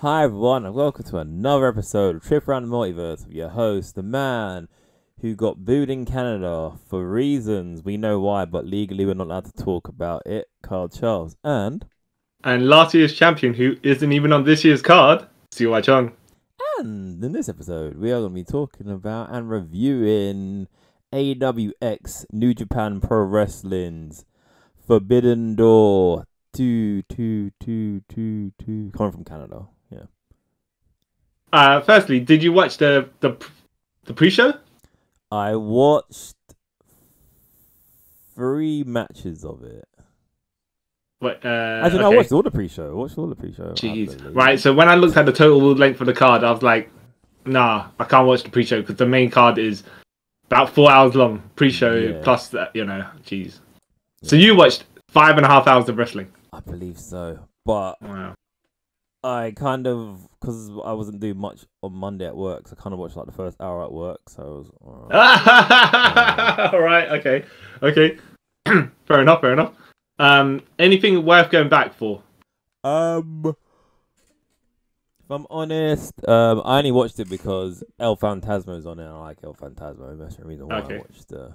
Hi everyone, and welcome to another episode of Trip Around the Multiverse with your host, the man who got booed in Canada for reasons we know why, but legally we're not allowed to talk about it, Carl Charles, and last year's champion who isn't even on this year's card, Siwai Chung. And in this episode, we are going to be talking about and reviewing AEW X New Japan Pro Wrestling's Forbidden Door 2 coming from Canada. Yeah. Firstly, did you watch the pre-show? I watched 3 matches of it. What? Actually, no, I watched all the pre-show. Jeez. Right, so when I looked at the total length of the card, I was like, nah, I can't watch the pre-show because the main card is about 4 hours long. Pre-show plus that, jeez. Yeah. So you watched 5.5 hours of wrestling? I believe so. But wow. I kind of, because I wasn't doing much on Monday at work, so I kind of watched like the first hour at work, so I was... Alright, okay. Fair enough. Anything worth going back for? If I'm honest, I only watched it because El Phantasmo is on it, and I like El Phantasmo. That's the reason why I watched the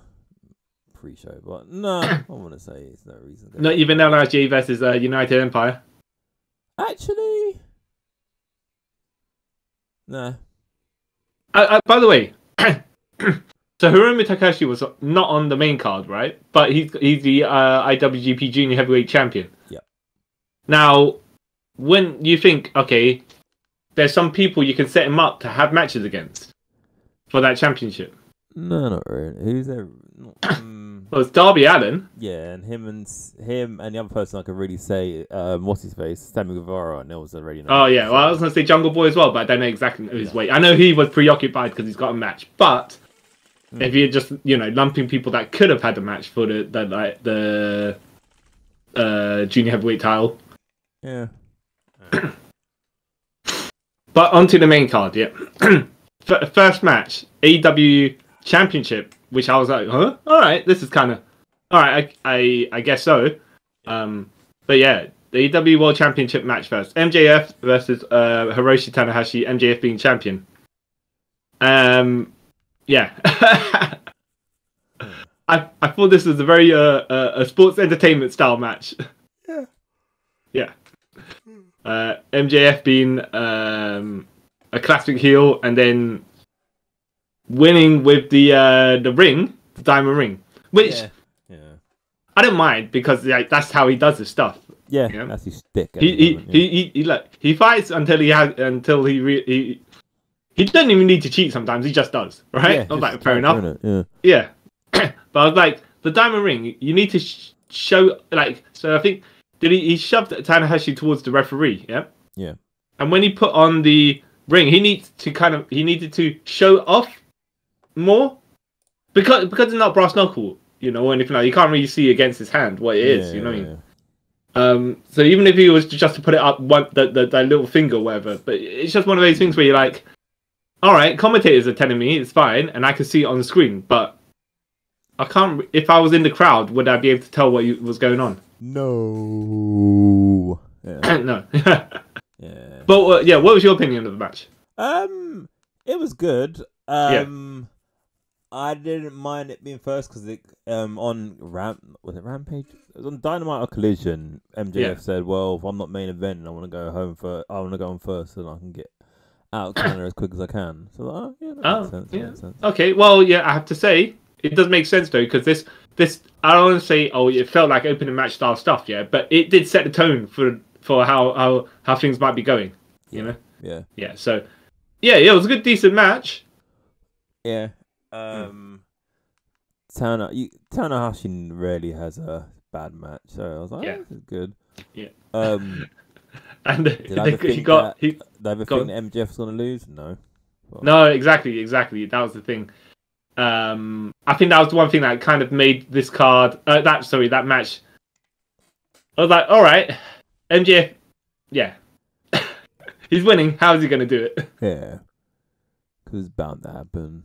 pre-show. But no, I want to say it's no reason. Not even LRG versus United Empire? Actually, nah. By the way, so Hiromu Takahashi was not on the main card, right? But he's the IWGP Junior Heavyweight Champion. Yeah. Now, when you think, okay, there's some people you can set him up to have matches against for that championship. No, not really. Who's there? Well, it's Darby Allin. Yeah, and him and the other person I could really say, what's his face, Sammy Guevara, and there was already. Oh yeah, well I was gonna say Jungle Boy as well, but I don't know exactly his weight. I know he was preoccupied because he's got a match, but if you're just lumping people that could have had a match for the junior heavyweight title, yeah. But onto the main card, yeah. First match, AEW Championship, which I was like, huh? Alright, this is kind of... Alright, I guess so. But yeah, the AEW World Championship match first. MJF versus Hiroshi Tanahasi, MJF being champion. Yeah. I thought this was a very a sports entertainment style match. Yeah. MJF being a classic heel and then winning with the ring, the diamond ring, which I don't mind because that's how he does his stuff. Yeah, that's his stick. He fights until he doesn't even need to cheat. Sometimes he just does, right? Yeah, I was like, fair enough. Yeah. But I was like, the diamond ring, you need to show so I think he shoved Tanahashi towards the referee, yeah. And when he put on the ring, he needed to show off more because it's not brass knuckle, or anything like. You can't really see against his hand what it is, what I mean. So even if he was just to put it up that little finger, or whatever, but it's just one of those things where you're like, all right, commentators are telling me it's fine, and I can see it on the screen, but I can't. If I was in the crowd, would I be able to tell what was going on? No. Yeah. No. Yeah. But what was your opinion of the match? It was good. I didn't mind it being first because it on Rampage? It was on Dynamite or Collision. MJF said, "Well, if I'm not main event, I want to go home I want to go on first, so I can get out of Canada as quick as I can." So that makes sense. Okay, well, yeah, I have to say it does make sense though because this I don't want to say it felt like opening match style stuff, but it did set the tone for how things might be going, Yeah. Yeah. So it was a good decent match. Yeah. Tanahashi rarely has a bad match, so I was like, this is good. Yeah. And did I ever think that MJF's gonna lose? No. Well, no, exactly. That was the thing. I think that was the one thing that kind of made this card. That match. I was like, all right, MJF. Yeah, he's winning. How is he going to do it? Yeah, because it's bound to happen.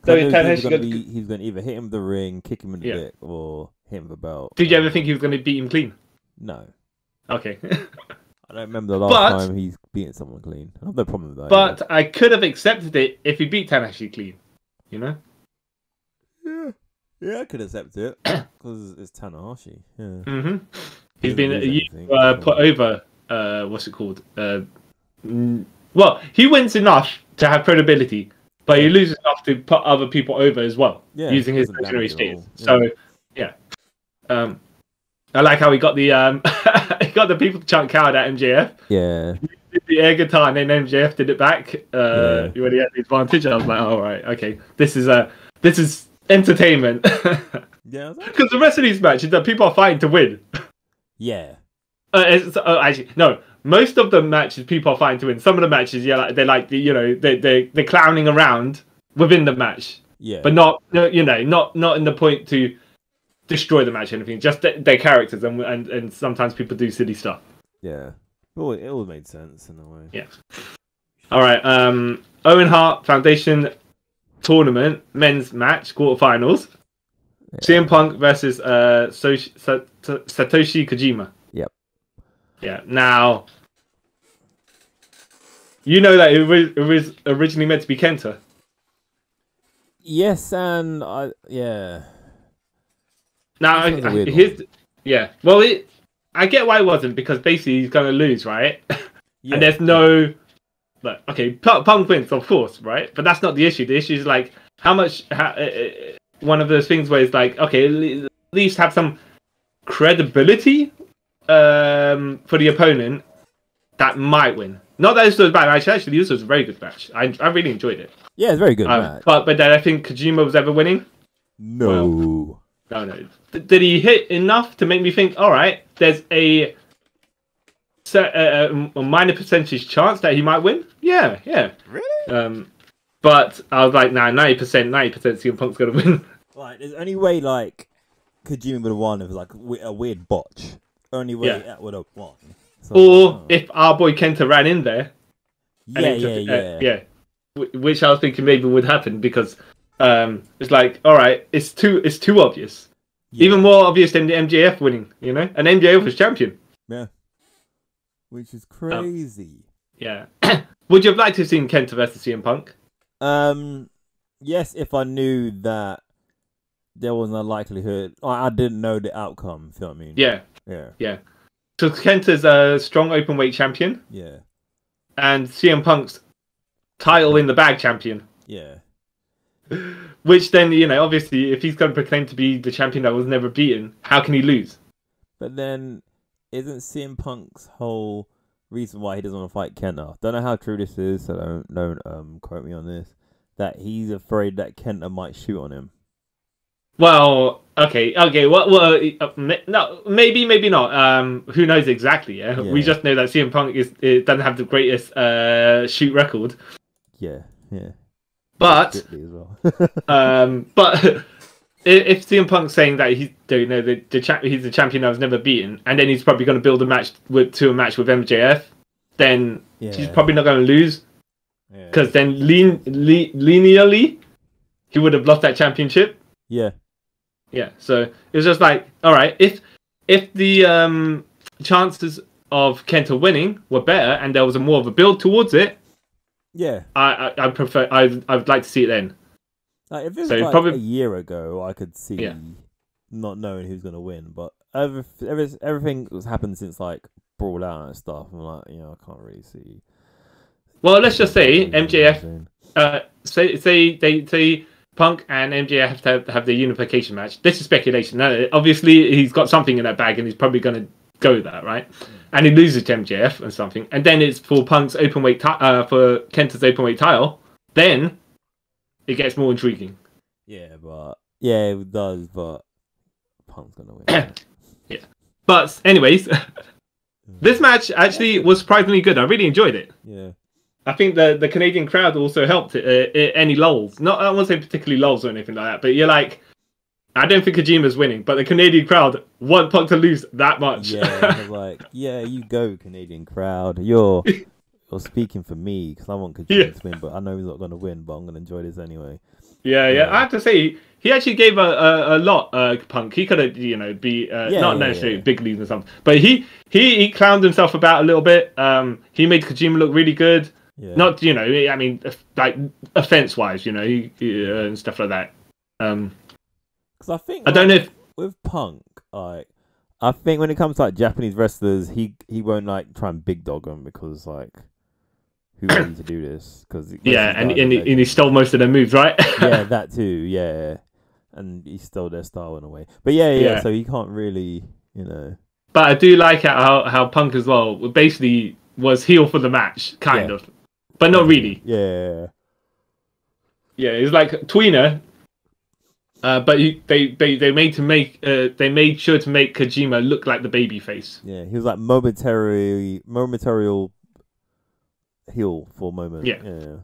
So he's going to either hit him with the ring, kick him in the dick, or hit him with the belt. Did you ever think he was going to beat him clean? No. Okay. I don't remember the last time he's beaten someone clean. I have no problem with that. But I could have accepted it if he beat Tanahashi clean. You know? Yeah, I could accept it because it's Tanahashi. Yeah. Mm-hmm. He's been put over. What's it called? Well, he wins enough to have credibility, but he loses enough to put other people over as well, using his legendary status. So, yeah. I like how he got the he got the people to chant coward at MJF. Yeah. He did the air guitar and then MJF did it back when he had the advantage. I was like, oh, right, okay, this is entertainment. Yeah. Because the rest of these matches, that people are fighting to win. Yeah. Actually, no. Most of the matches, people are fighting to win. Some of the matches, they're clowning around within the match. Yeah. But not in the point to destroy the match or anything. Just their characters, and sometimes people do silly stuff. Yeah. Well, it all made sense in a way. Yeah. All right. Owen Hart Foundation Tournament men's match quarterfinals. Yeah. CM Punk versus Satoshi Kojima. Yep. Yeah. Now, you know that it was originally meant to be Kenta. Yes, and yeah. Now, well, I get why it wasn't, because basically he's going to lose, right? Yeah. And there's no... Like, okay, Punk wins, of course, right? But that's not the issue. The issue is, like, how much... one of those things where it's like, okay, at least have some credibility for the opponent that might win. Not that this was a bad match. Actually, this was a very good match. I really enjoyed it. Yeah, it's a very good match. But then I think Kojima was ever winning? No. Well, no. Did he hit enough to make me think, all right, there's a minor percentage chance that he might win? Yeah. Really? But I was like, nah, 90% CM Punk's going to win. Like, there's only way, like, Kojima would have won if it was, like, a weird botch. Only way that would have won. So, or if our boy Kenta ran in there. Yeah. Which I was thinking maybe would happen, because it's like, all right, it's too obvious. Yeah. Even more obvious than the MJF winning, you know? And MJF was champion. Yeah. Which is crazy. Yeah. Would you have liked to have seen Kenta versus CM Punk? Yes, if I knew that there wasn't a likelihood. I didn't know the outcome, feel what I mean? Yeah. So Kenta's a strong openweight champion. Yeah. And CM Punk's title in the bag champion. Yeah. Which then, obviously, if he's going to proclaim to be the champion that was never beaten, how can he lose? But then, isn't CM Punk's whole reason why he doesn't want to fight Kenta? Don't know how true this is, so don't quote me on this. That he's afraid that Kenta might shoot on him. Well, okay. Well, no, maybe not. Who knows exactly? Yeah, we just know that CM Punk doesn't have the greatest shoot record. Yeah. But but if CM Punk's saying that he's he's the champion that was never beaten, and then he's probably going to build a match with MJF, then he's probably not going to lose, because then linearly he would have lost that championship. Yeah. So it was just like, all right, if the chances of Kenta winning were better and there was more of a build towards it, I prefer. I'd like to see it then. Like, if it was probably a year ago, I could see not knowing who's gonna win. But everything that's happened since like Brawl Out and stuff, I'm like, I can't really see. Well, let's just say MJF. Say they Punk and MJF have to have the unification match. This is speculation. Obviously, he's got something in that bag, and he's probably going to go with that, right? And he loses to MJF or something, and then it's for Punk's openweight for Kenta's openweight title. Then it gets more intriguing. Yeah, it does. But Punk's going to win. Yeah. But anyways, this match actually was surprisingly good. I really enjoyed it. Yeah. I think the Canadian crowd also helped any lulls. I won't say particularly lulls or anything like that, but you're like, I don't think Kojima's winning, but the Canadian crowd want Punk to lose that much. Yeah, like, you go, Canadian crowd. You're speaking for me, because I want Kojima to win, but I know he's not going to win, but I'm going to enjoy this anyway. Yeah. I have to say, he actually gave a lot. Punk. He could have, not necessarily big leads or something, but he clowned himself about a little bit. He made Kojima look really good. Yeah. Not, I mean, like offense wise, and stuff like that. Because I think I don't know if with Punk, like, I think when it comes to like Japanese wrestlers, he won't like try and big dog them because like, who wanted to do this? Because and he stole most of their moves, right? Yeah, that too. Yeah, and he stole their style in a way. But yeah. So he can't really, But I do like how Punk as well basically was heel for the match, kind of, but not really. Yeah. Yeah, it's like tweener. But they made sure to make Kojima look like the baby face. Yeah, he was like momentary heel for a moment. Yeah.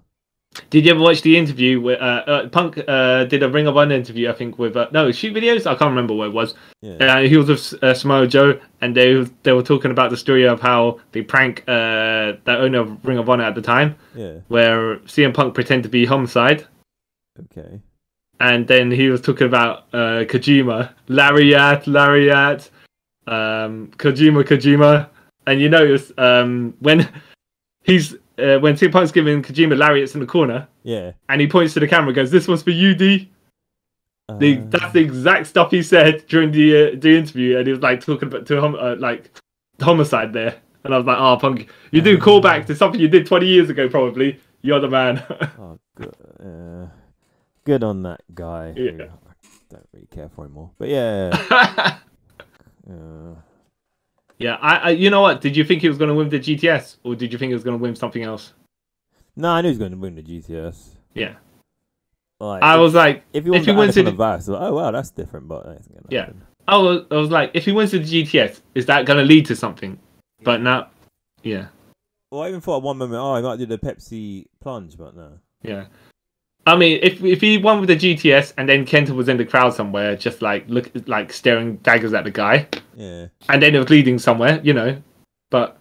Did you ever watch the interview where Punk did a Ring of Honor interview? I think with shoot videos. I can't remember what it was. Yeah. He was with Samoa Joe, and they were talking about the story of how they prank the owner of Ring of Honor at the time. Yeah. Where CM Punk pretended to be Homicide. Okay. And then he was talking about Kojima, lariat, Kojima, and you notice when CM Punk's giving Kojima lariats in the corner, and he points to the camera, and goes, "This one's for you, D." That's the exact stuff he said during the interview, and he was like talking about like Homicide there, and I was like, "Oh, Punk, you do callback to something you did 20 years ago, probably. You're the man." Oh, good. Good on that guy. Yeah. I don't really care for him more. But yeah. Yeah, I you know what? Did you think he was going to win the GTS, or did you think he was going to win something else? No, I knew he was going to win the GTS. Yeah. Like, I was like, if he wins the Vice, oh wow, that's different. But that's gonna happen. I was like, if he wins the GTS, is that going to lead to something? But now, yeah. Well, I even thought at one moment, he might do the Pepsi plunge, but no. Yeah. I mean, if he won with the GTS and then Kenta was in the crowd somewhere, just like staring daggers at the guy, and then it was leading somewhere, But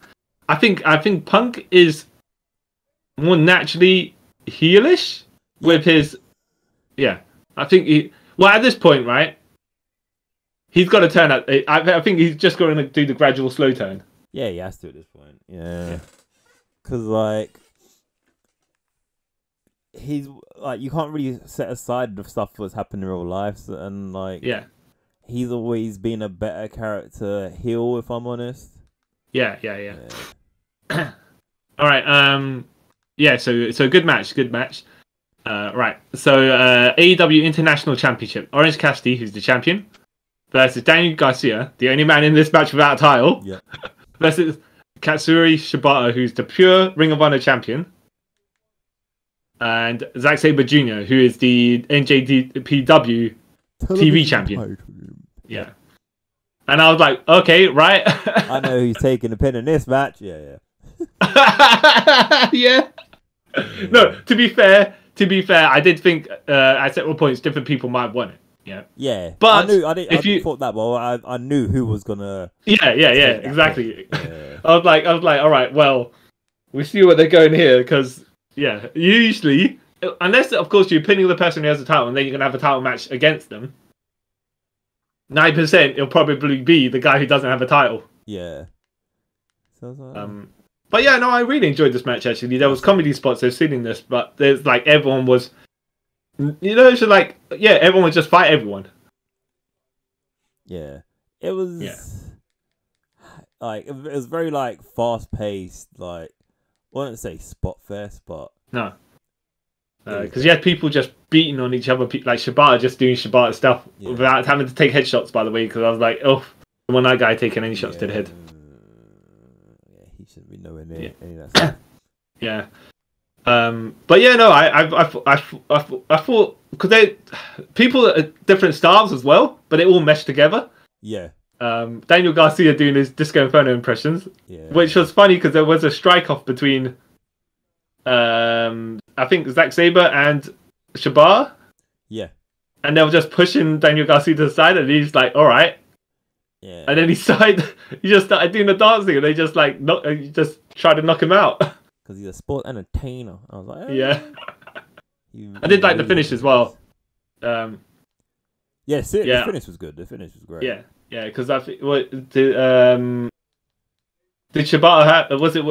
I think Punk is more naturally heelish with his, I think at this point, right? He's got to turn out. I think he's just going to do the gradual slow turn. Yeah, he has to at this point. Yeah, because like. He's like, you can't really set aside the stuff that's happened in real life, and like, he's always been a better character heel, if I'm honest. Yeah. All right. So good match. Right. So AEW International Championship: Orange Cassidy, who's the champion, versus Daniel Garcia, the only man in this match without a title, versus Katsuyori Shibata, who's the pure Ring of Honor champion. And Zack Sabre Jr., who is the NJPW TV champion. Yeah. And I was like, okay, right. I know who's taking the pin in this match. Yeah. Yeah. No, to be fair, I did think at several points different people might have won it. Yeah. Yeah. But I didn't thought that, but I knew who was gonna. Yeah, exactly. Yeah. I was like, all right, well, we see where they're going here, because. Yeah, usually, unless of course you're pinning the person who has the title and then you're going to have a title match against them, 9% it'll probably be the guy who doesn't have a title. Yeah. But yeah, no, I really enjoyed this match actually. There was comedy spots, there's silliness, but there's like everyone was, it's like, everyone would just fight everyone. Yeah. It was like, it was very like fast paced, like, I wouldn't say spot fest, but no, because you had people just beating on each other, like Shibata just doing Shibata stuff without having to take headshots. By the way, because I was like, oh, I want that guy taking any shots to the head. Yeah, he shouldn't be nowhere near any of that stuff. Yeah, but yeah, no, I thought because people are different styles as well, but they all mesh together. Yeah. Daniel Garcia doing his Disco Inferno impressions, which was funny because there was a strike off between, I think Zack Sabre and Shibata. Yeah, and they were just pushing Daniel Garcia to the side, and he's like, "All right." Yeah, and then he just started doing the dancing, and they just like just tried to knock him out because he's a sport entertainer. I was like, I did like the finish as well. Yeah, the finish was good. The finish was great. Yeah, because I think did Shibata have, was it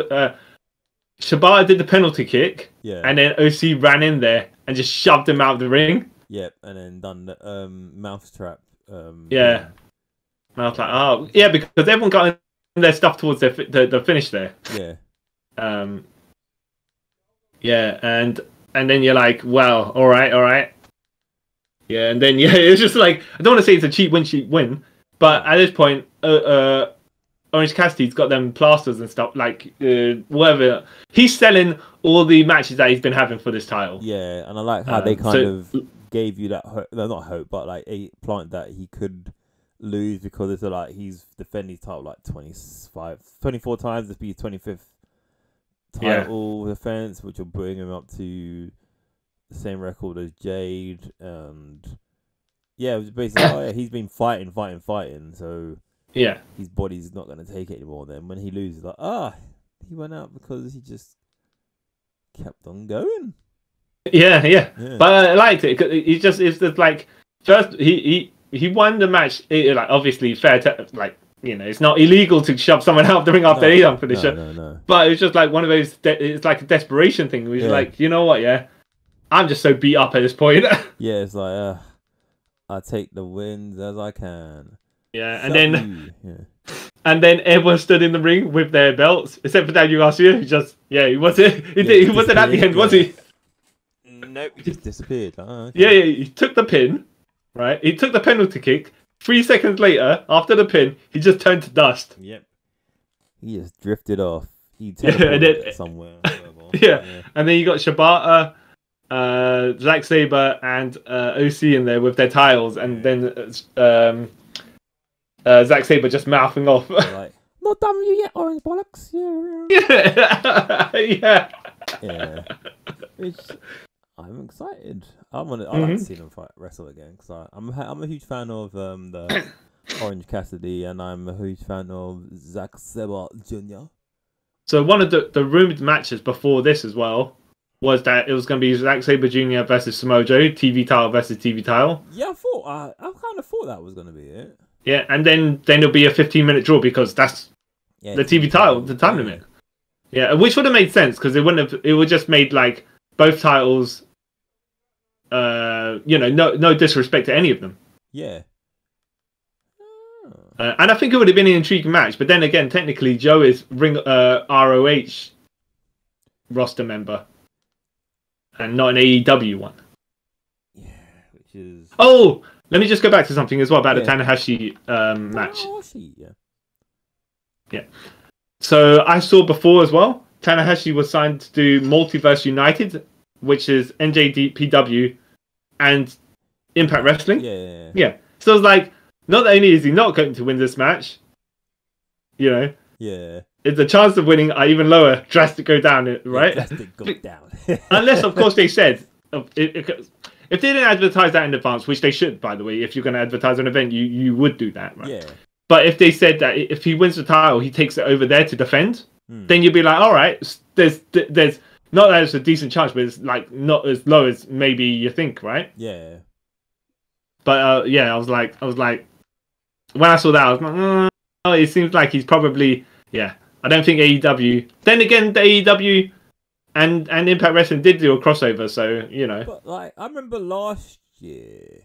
Shibata did the penalty kick, and then OC ran in there and just shoved him out of the ring. Yep, and then done the mousetrap. And I was like, oh yeah, because everyone got in their stuff towards the finish there. Yeah. Yeah, and then you're like, well, all right. Yeah, and then it's just like, I don't want to say it's a cheap win, but at this point, Orange Cassidy's got them plasters and stuff, like whatever. He's selling all the matches that he's been having for this title. Yeah, and I like how they kind of gave you that hope, no, not hope, but like a plant that he could lose, because it's like he's defending his title like 24 times. This be his 25th title defense, which will bring him up to the same record as Jade. And it was basically he's been fighting, so his body's not going to take it anymore. Then when he loses, like he went out because he just kept on going. Yeah. But I liked it. It's just like, first he won the match, like obviously fair like, you know, it's not illegal to shove someone out of the ring after any finisher. No. But it's just like one of those. It's like a desperation thing. Where he's like, you know what? Yeah, I'm just so beat up at this point. Yeah, it's like I take the wins as I can. Yeah, and then everyone stood in the ring with their belts, except for Daniel Garcia. He wasn't. He wasn't at the end, was he? Nope, he just disappeared. Okay. Yeah. He took the pin, right? He took the penalty kick. 3 seconds later, after the pin, he just turned to dust. Yep. He just drifted off. He teleported somewhere. And then you got Shibata, Zack Sabre, and OC in there with their titles, and then Zack Sabre just mouthing off. Like, not done with you yet, orange bollocks. Yeah. I'm excited. I like to see them wrestle again, because I'm a huge fan of the Orange Cassidy, and I'm a huge fan of Zack Sabre Jr. So one of the rumored matches before this as well was that it was going to be Zack Sabre Jr. versus Samoa Joe, TV title versus TV title. Yeah, I kind of thought that was going to be it. Yeah, and then there'll be a 15-minute draw, because that's the TV title, the time limit. Yeah, which would have made sense, because it would just made like both titles, no disrespect to any of them. Yeah. And I think it would have been an intriguing match, but then again, technically, Joe is ROH roster member, and not an AEW one. Yeah, which is. Oh, let me just go back to something as well about the Tanahashi match. Yeah. So I saw before as well, Tanahashi was signed to do Multiverse United, which is NJPW and Impact Wrestling. Yeah. So it's like, not only is he not going to win this match, Yeah. the chance of winning are even lower, drastic go down, right? Drastic go down. Unless, of course, they said, if they didn't advertise that in advance, which they should, by the way, if you're going to advertise an event, you would do that, right? Yeah. But if they said that if he wins the title, he takes it over there to defend, then you'd be like, all right, there's not that it's a decent chance, but it's like not as low as maybe you think, right? Yeah. But I was like, when I saw that, I was like, it seems like he's probably, I don't think AEW. Then again, the AEW and Impact Wrestling did do a crossover, so you know. But like, I remember last year,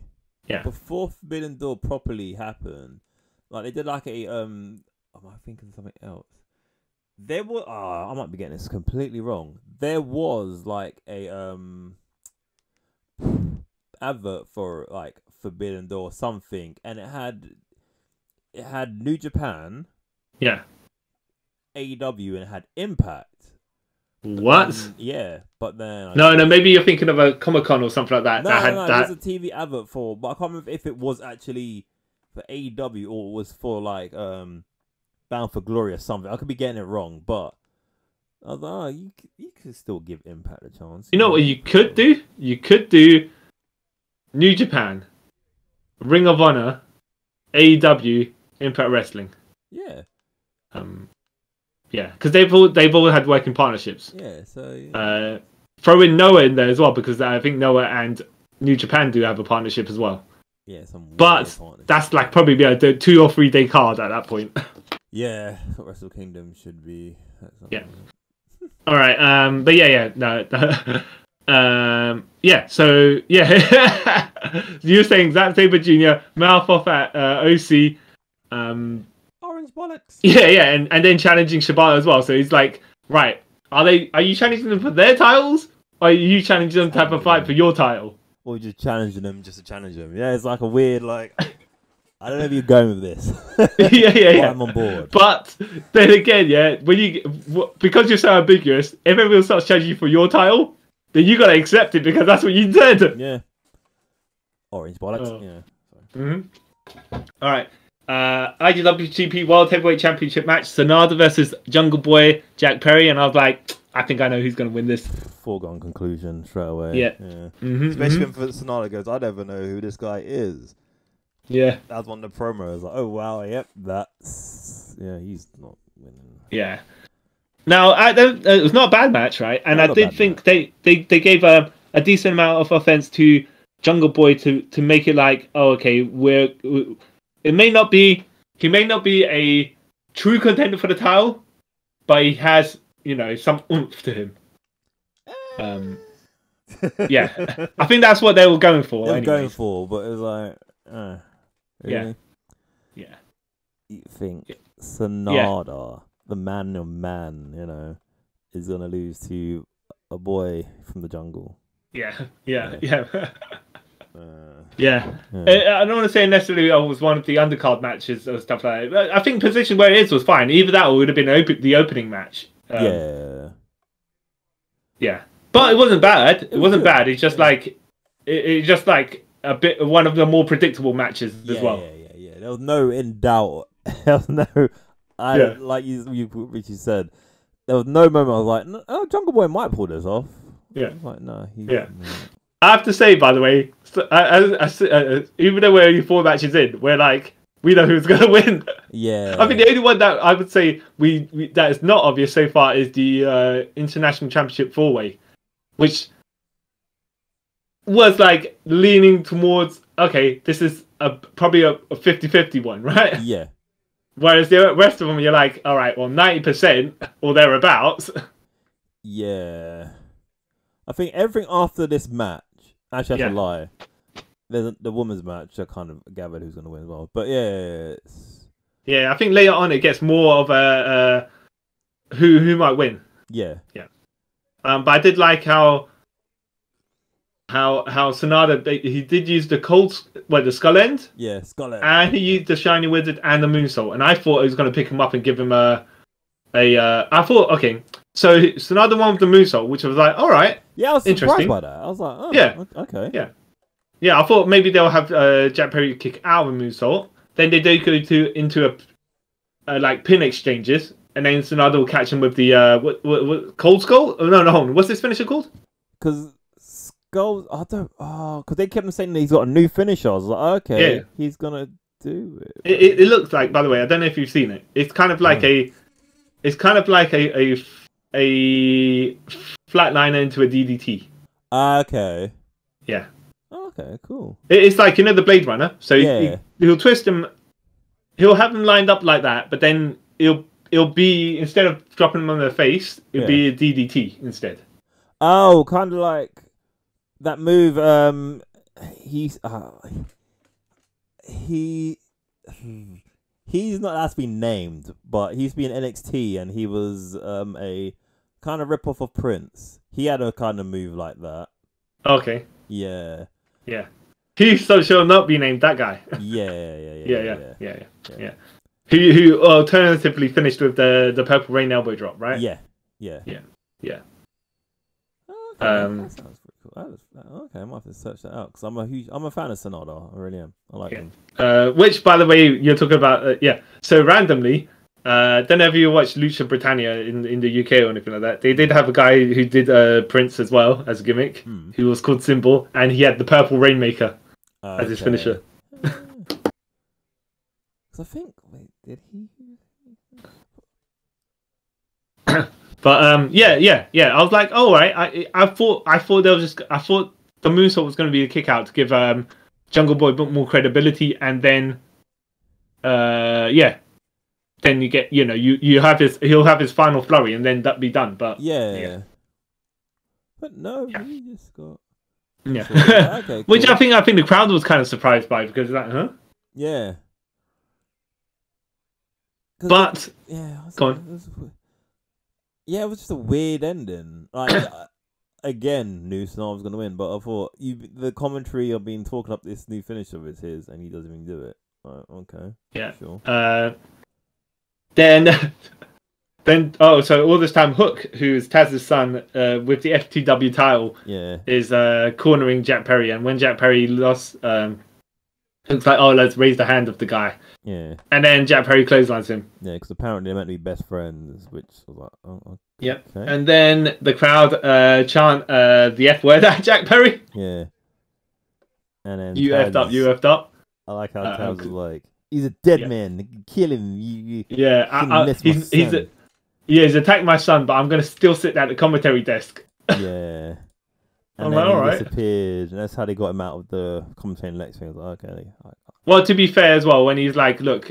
before Forbidden Door properly happened, like they did like a am I thinking of something else? There was I might be getting this completely wrong. There was like a advert for like Forbidden Door or something, and it had New Japan, AEW, and it had Impact. What? But then no, maybe you're thinking of a Comic-Con or something like that. No, it was a TV advert for, but I can't remember if it was actually for AEW or it was for like Bound for Glory or something. I could be getting it wrong, but I was like, you could still give Impact a chance. You know what you could do? You could do New Japan, Ring of Honor, AEW, Impact Wrestling. Yeah. Because they've all had working partnerships. Yeah. So throw in Noah in there as well, because I think Noah and New Japan do have a partnership as well. Yeah, but that's like probably a 2 or 3 day card at that point. Yeah, Wrestle Kingdom should be. Yeah. All right. But no. So you're saying Zack Sabre Jr. mouth off at OC. Orange bollocks. Yeah, and then challenging Shibata as well. So he's like, right, are you challenging them for their titles? Or are you challenging them to have a fight for your title? Or just challenging them just to challenge them? Yeah, it's like a weird like. I don't know if you're going with this. yeah. I'm on board. But then again, when because you're so ambiguous, if everyone starts challenging you for your title, then you gotta accept it because that's what you said. Yeah. Orange bollocks. Yeah. Mm-hmm. All right. IWGP World Heavyweight Championship match: SANADA versus Jungle Boy Jack Perry, and I was like, I think I know who's gonna win this. Foregone conclusion straight away. Yeah. Especially when SANADA goes, I never know who this guy is. Yeah. That's one of the promos. Like, oh wow, yep, he's not winning. Yeah. Now, it was not a bad match, right? And I did think they gave a decent amount of offense to Jungle Boy to make it like, oh, okay, he may not be a true contender for the title, but he has, some oomph to him. Yeah, I think that's what they were going for. They were going for, but it was like, really? Yeah. You think SANADA, the man of man, is gonna lose to a boy from the jungle? Yeah. I don't want to say necessarily it was one of the undercard matches or stuff like that. I think position where it was fine. Either that or it would have been the opening match. Yeah. But it wasn't bad. It wasn't bad. It's just like it's just like a bit one of the more predictable matches as well. Yeah. There was no in doubt. There was no. Like you said, there was no moment I was like, oh, Jungle Boy might pull this off. Yeah. I was like, no. I have to say, by the way, even though we're only 4 matches in, we're like, we know who's going to win. Yeah. I think the only one that I would say that is not obvious so far is the International Championship 4-way, which was like leaning towards, okay, this is probably a 50-50 one, right? Yeah. Whereas the rest of them, you're like, all right, well, 90% or thereabouts. Yeah. I think everything after this match, actually I have to lie, there's the women's match, I kind of gathered who's going to win as well. But yeah, I think later on it gets more of a who might win. Yeah. But I did like how SANADA, he did use the skull end. Yeah, skull end. And he used the shiny wizard and the moonsault. And I thought he was going to pick him up and give him I thought, okay, so SANADA won with the moonsault, which was like, all right. Yeah, I was surprised by that. I was like, oh, yeah, okay. Yeah, I thought maybe they'll have Jack Perry kick out of the moonsault. Then they do go into a like pin exchanges, and then SANADA will catch him with the what cold skull. Oh, no, hold on. What's this finisher called? Because skulls, because they kept on saying that he's got a new finisher. I was like, okay, he's gonna do it. It looks like, by the way, I don't know if you've seen it. It's kind of like a flatliner into a DDT. Okay. Yeah. Okay, cool. It's like, the Blade Runner. So he'll twist him. He'll have him lined up like that, but then it'll be, instead of dropping him on their face, it'll be a DDT instead. Oh, kind of like that move. He's not that's been named, but he's been NXT, and he was a kind of rip-off of Prince. He had a kind of move like that. Okay. Yeah. He shall not be named that guy. Yeah. Who alternatively finished with the Purple Rain elbow drop, right? Yeah. Okay, that sounds pretty cool. Okay, I might have to search that out because I'm a fan of SANADA. I really am. I like him. Which, by the way, you're talking about. So randomly, don't know if you watched Lucha Britannia in the UK or anything like that. They did have a guy who did Prince as well as a gimmick, who was called Symbol, and he had the Purple Rainmaker as his finisher. Because I think, did he? But I was like, oh, right. I thought the moonsault was going to be a kick out to give Jungle Boy a bit more credibility, and then then you get you have he'll have his final flurry, and then that be done. But but no, he just got okay, cool. Which I think the crowd was kind of surprised by, because like, huh? Yeah. But go on. It was just a weird ending. Like again, knew Sanada was gonna win, but I thought the commentary have been talking up this new finisher of his, and he doesn't even do it. Okay. Yeah. Sure. Then so all this time Hook, who's Taz's son, with the FTW title, is cornering Jack Perry, and when Jack Perry lost, Hook's like, oh, let's raise the hand of the guy. Yeah. And then Jack Perry clotheslines him. Yeah, because apparently they're meant to be best friends, which was like, oh, okay. Yeah. And then the crowd chant the F word at Jack Perry. Yeah. And then you effed up. I like how Taz was like, he's a dead man. Kill him. He's attacked my son, but I'm gonna still sit at the commentary desk. Yeah. And then he disappeared, and that's how they got him out of the commentating Lex thing. I was like, okay. Well, to be fair as well, when he's like, look,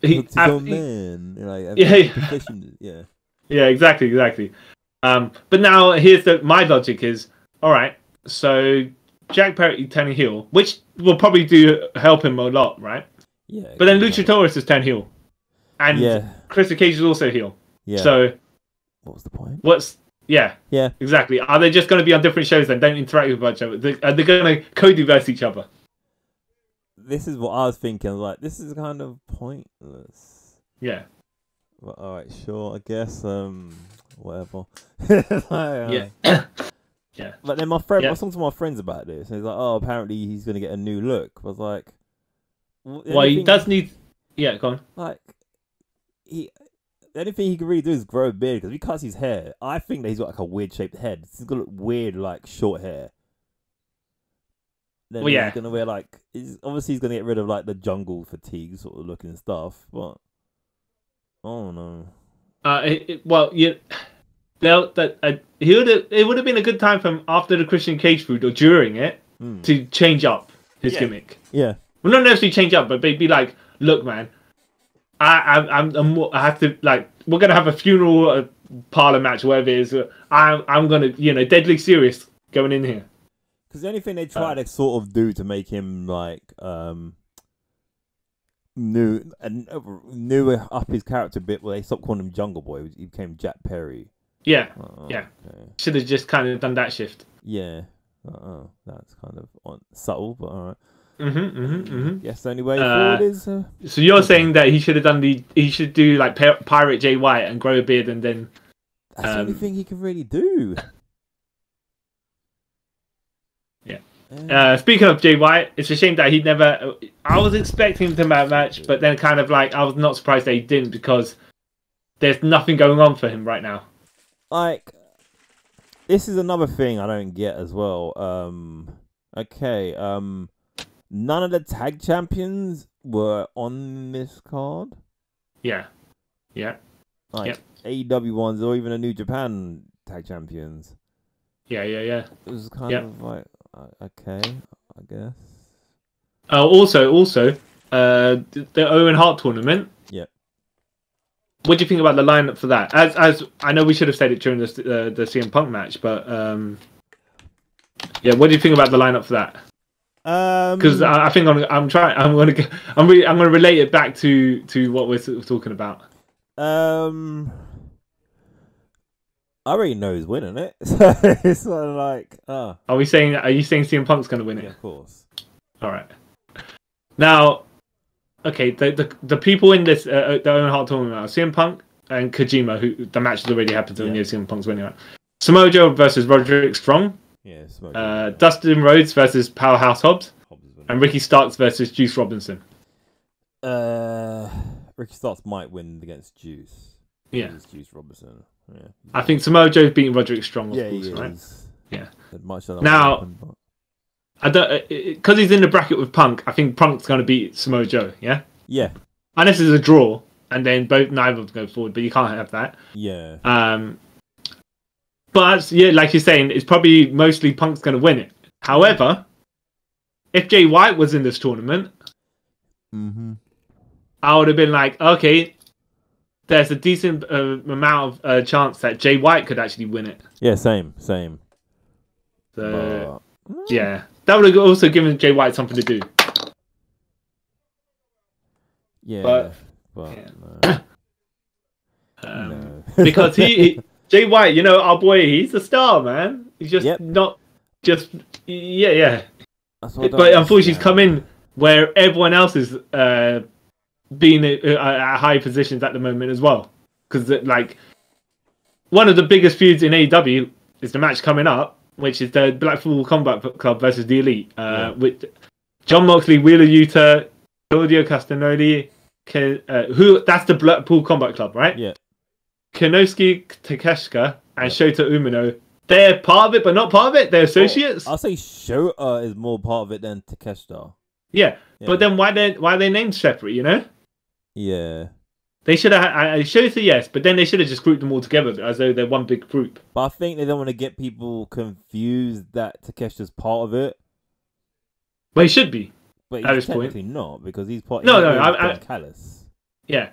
he's his own man. Yeah, exactly. But now here's my logic is, all right, so Jack Perry turning heel, which will probably help him a lot, right? Yeah. But then Luchasaurus is turned heel, and Chris Cage is also heel. Yeah. So what was the point? Yeah, exactly. Are they just going to be on different shows and don't interact with each other? Are they going to co-diverse each other? This is what I was thinking. Like, this is kind of pointless. Yeah. Well, all right, sure. I guess. Whatever. Yeah. But then I was talking to my friends about this, and he's like, "Oh, apparently he's going to get a new look." I was like, "Well, he does need." Yeah, go on. Like, the only thing he can really do is grow a beard, because if he cuts his hair, I think that he's got like a weird shaped head. He's got weird, like, short hair. Then he's gonna wear he's gonna get rid of like the jungle fatigue sort of looking stuff, but I don't know. It would have been a good time for him after the Christian Cage feud or during it to change up his gimmick. Yeah. Well, not necessarily change up, but be like, look, man. I have to, like, we're gonna have a funeral parlor match, whatever it is. I'm gonna, deadly serious going in here. Because the only thing they try to sort of do to make him like new up his character a bit, they stopped calling him Jungle Boy. He became Jack Perry. Yeah, Okay. Should have just kind of done that shift. Yeah, that's kind of subtle, but all right. Yes, the only way forward is. So you're saying that he should have he should do like Pirate Jay White and grow a beard, and then. That's the only thing he can really do. Yeah. Speaking of Jay White, it's a shame that he never. I was expecting him to have a match, but then kind of like I was not surprised that he didn't, because there's nothing going on for him right now. Like, this is another thing I don't get as well. None of the tag champions were on this card. Yeah. Like AEW ones, or even the New Japan tag champions. Yeah. It was kind of like, okay, I guess. Also, the Owen Hart tournament. Yeah. What do you think about the lineup for that? As I know we should have said it during the CM Punk match, but what do you think about the lineup for that? Because I think I'm going to relate it back to what we're talking about. I already know who's winning it, so it's sort of like, Are you saying CM Punk's going to win it? Yeah, of course. All right. Now, okay, the people in this the Owen Hart tournament are CM Punk and Kojima, who the match has already happened, and CM Punk's winning it. Samoa Joe versus Roderick Strong. Yeah, Dustin Rhodes versus Powerhouse Hobbs, and Ricky Starks versus Juice Robinson. Ricky Starks might win against Juice. Yeah, Juice Robinson. Yeah, I think Samoa Joe's beating Roderick Strong. Of course, right? Yeah. Now, I don't, because he's in the bracket with Punk. I think Punk's going to beat Samoa Joe. Yeah. Yeah. Unless it's a draw, and then neither of them go forward, but you can't have that. Yeah. But yeah, like you're saying, it's probably mostly Punk's going to win it. However, if Jay White was in this tournament, I would have been like, okay, there's a decent amount of chance that Jay White could actually win it. Yeah, same. So, yeah, that would have also given Jay White something to do. Yeah, but yeah. No. Because Jay White, you know, our boy, he's a star, man. He's just not just yeah. But unfortunately, he's come in where everyone else is being at high positions at the moment as well. Because like one of the biggest feuds in AEW is the match coming up, which is the Blackpool Combat Club versus the Elite, with John Moxley, Wheeler Yuta, Claudio Castagnoli, who that's the Blackpool Combat Club, right? Yeah. Konosuke Takeshita and Shota Umino. They're part of it, but not part of it. They're associates. I'll say Shota is more part of it than Takeshita. Yeah, but then why are they named separate? You know? Yeah. They should have. Shota, yes, but then they should have just grouped them all together as though they're one big group. But I think they don't want to get people confused that Takeshita's part of it. Well, he should be. But at he's this technically point. not, because he's part. No, I'm Callus. Yeah.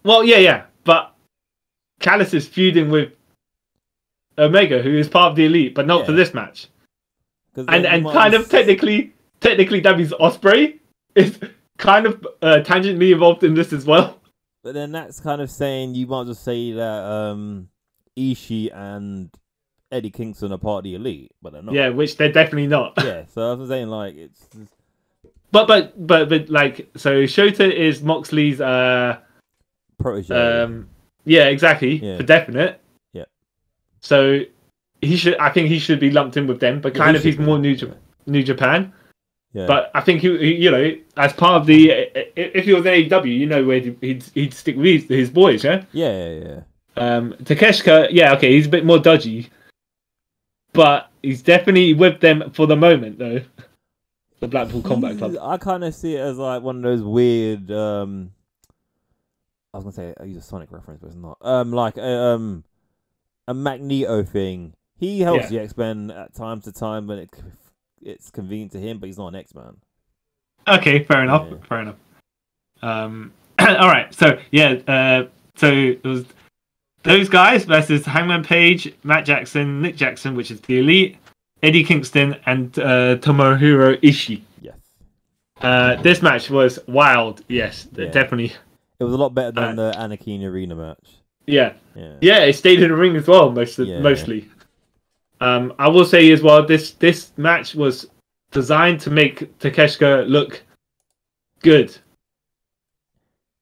Well, yeah, but Callus is feuding with Omega, who is part of the Elite, but not for this match. And kind of technically that means Ospreay is kind of tangentially involved in this as well. But then that's kind of saying you might just say that Ishii and Eddie Kingston are part of the Elite, but they're not. Yeah, which they're definitely not. Yeah, so I was saying like it's. But like so Shota is Moxley's protege. Yeah, exactly. For definite. Yeah. So I think he should be lumped in with them, but kind of he's more New Japan. Yeah. But I think he you know, as part of the if he was in AEW, you know where he'd stick with his boys, yeah? Yeah. Takeshita, yeah, okay, he's a bit more dodgy. But he's definitely with them for the moment though. The Blackpool Combat Club. I kind of see it as like one of those weird. I was gonna say I use a Sonic reference, but it's not. Like a Magneto thing. He helps the X-Men at time to time when it's convenient to him, but he's not an X-Man. Okay, fair enough. Yeah. Fair enough. All right. So so it was those guys versus Hangman Page, Matt Jackson, Nick Jackson, which is the Elite. Eddie Kingston and Tomohiro Ishii. Yes. This match was wild. Yes, definitely. It was a lot better than the Anakin Arena match. Yeah. It stayed in the ring as well, mostly. I will say as well, this match was designed to make Takeshita look good.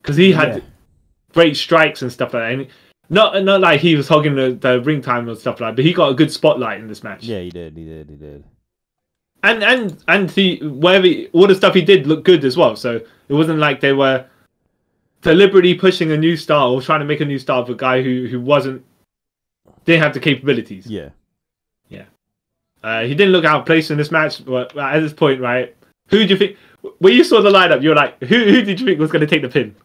Because he had great strikes and stuff like that. And not like he was hogging the ring time and stuff like that, but he got a good spotlight in this match. Yeah, he did. And all the stuff he did looked good as well. So it wasn't like they were deliberately pushing a new star or trying to make a new star of a guy who didn't have the capabilities. Yeah. He didn't look out of place in this match, but at this point, right? Who do you think? When you saw the lineup, you were like, who did you think was going to take the pin?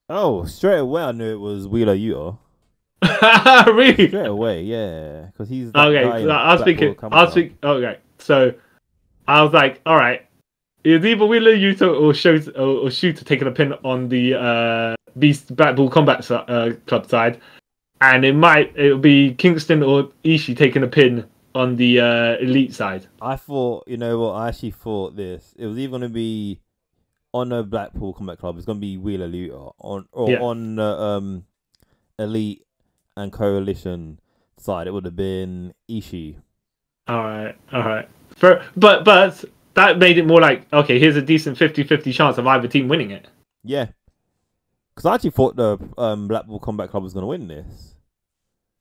Oh, straight away I knew it was Wheeler Yuta. Really? Straight away, yeah, because he's okay. So I was thinking. Okay, so I was like, all right, it's either Wheeler Yuta or Shooter taking a pin on the Beast Blackpool Combat Club side, and it'll be Kingston or Ishii taking a pin on the Elite side. I thought, you know what? I actually thought this. It was either going to be on the Blackpool Combat Club. It's going to be Wheeler Yuta on Elite and Coalition side. It would have been Ishii. All right. But that made it more like, okay, here's a decent 50-50 chance of either team winning it. Yeah. Because I actually thought the Blackpool Combat Club was going to win this.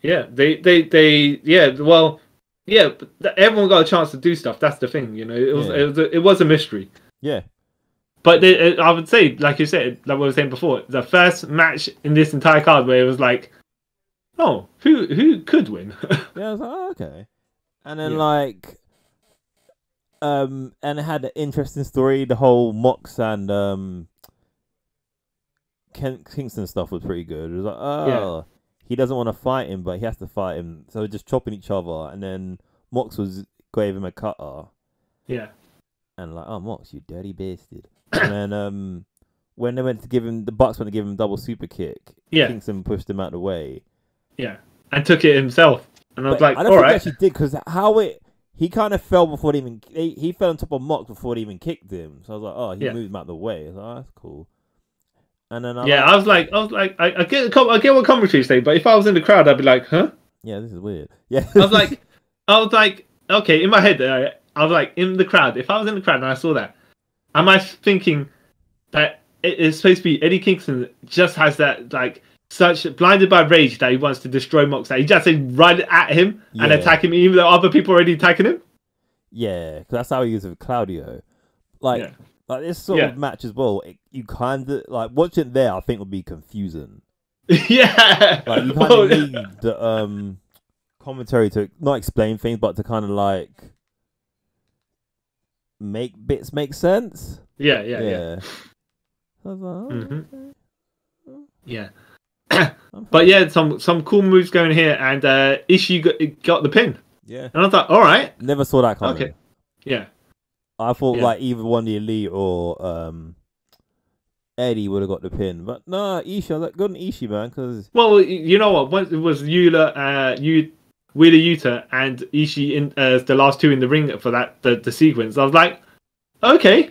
Yeah, but everyone got a chance to do stuff. That's the thing, you know. It was a mystery. Yeah. But I would say, like you said, like what I was saying before, the first match in this entire card where it was like, oh, who could win? Yeah, I was like, oh, okay. And then and it had an interesting story. The whole Mox and Kingston stuff was pretty good. It was like, he doesn't want to fight him, but he has to fight him. So they're just chopping each other, and then Mox gave him a cutter. Yeah. And like, oh Mox, you dirty bastard. And then when they went to give him, the Bucks went to give him a double super kick. Yeah. Kingston pushed him out of the way. Yeah. And took it himself. And I was like, I don't all think right. he actually did, because he kind of fell before they even he fell on top of Mox before they even kicked him. So I was like, oh, he moved him out of the way. I was like, oh, that's cool. And then I was like, I get what commentary say, but if I was in the crowd, I'd be like, huh? Yeah, this is weird. Yeah. I was like, okay, in my head, I was like, in the crowd. If I was in the crowd and I saw that, am I thinking that it's supposed to be Eddie Kingston just has that like such blinded by rage that he wants to destroy Mox, that he just run at him and attack him, even though other people are already attacking him? Yeah, because that's how he is with Claudio. Like this sort of match as well. You kind of like watching it there. I think would be confusing. Yeah, like you kind of need the commentary to not explain things, but to kind of like make bits make sense. Yeah. I was like, Yeah. But yeah, some cool moves going here, and Ishii got the pin. Yeah. And I was like, all right. Never saw that coming. Okay. Yeah. I thought like either one of the Elite or Eddie would have got the pin, but no, Ishii. I was like, good on Ishii, man. Because you know what? Once it was Wheeler Yuta and Ishii in the last two in the ring for that the sequence. I was like, okay,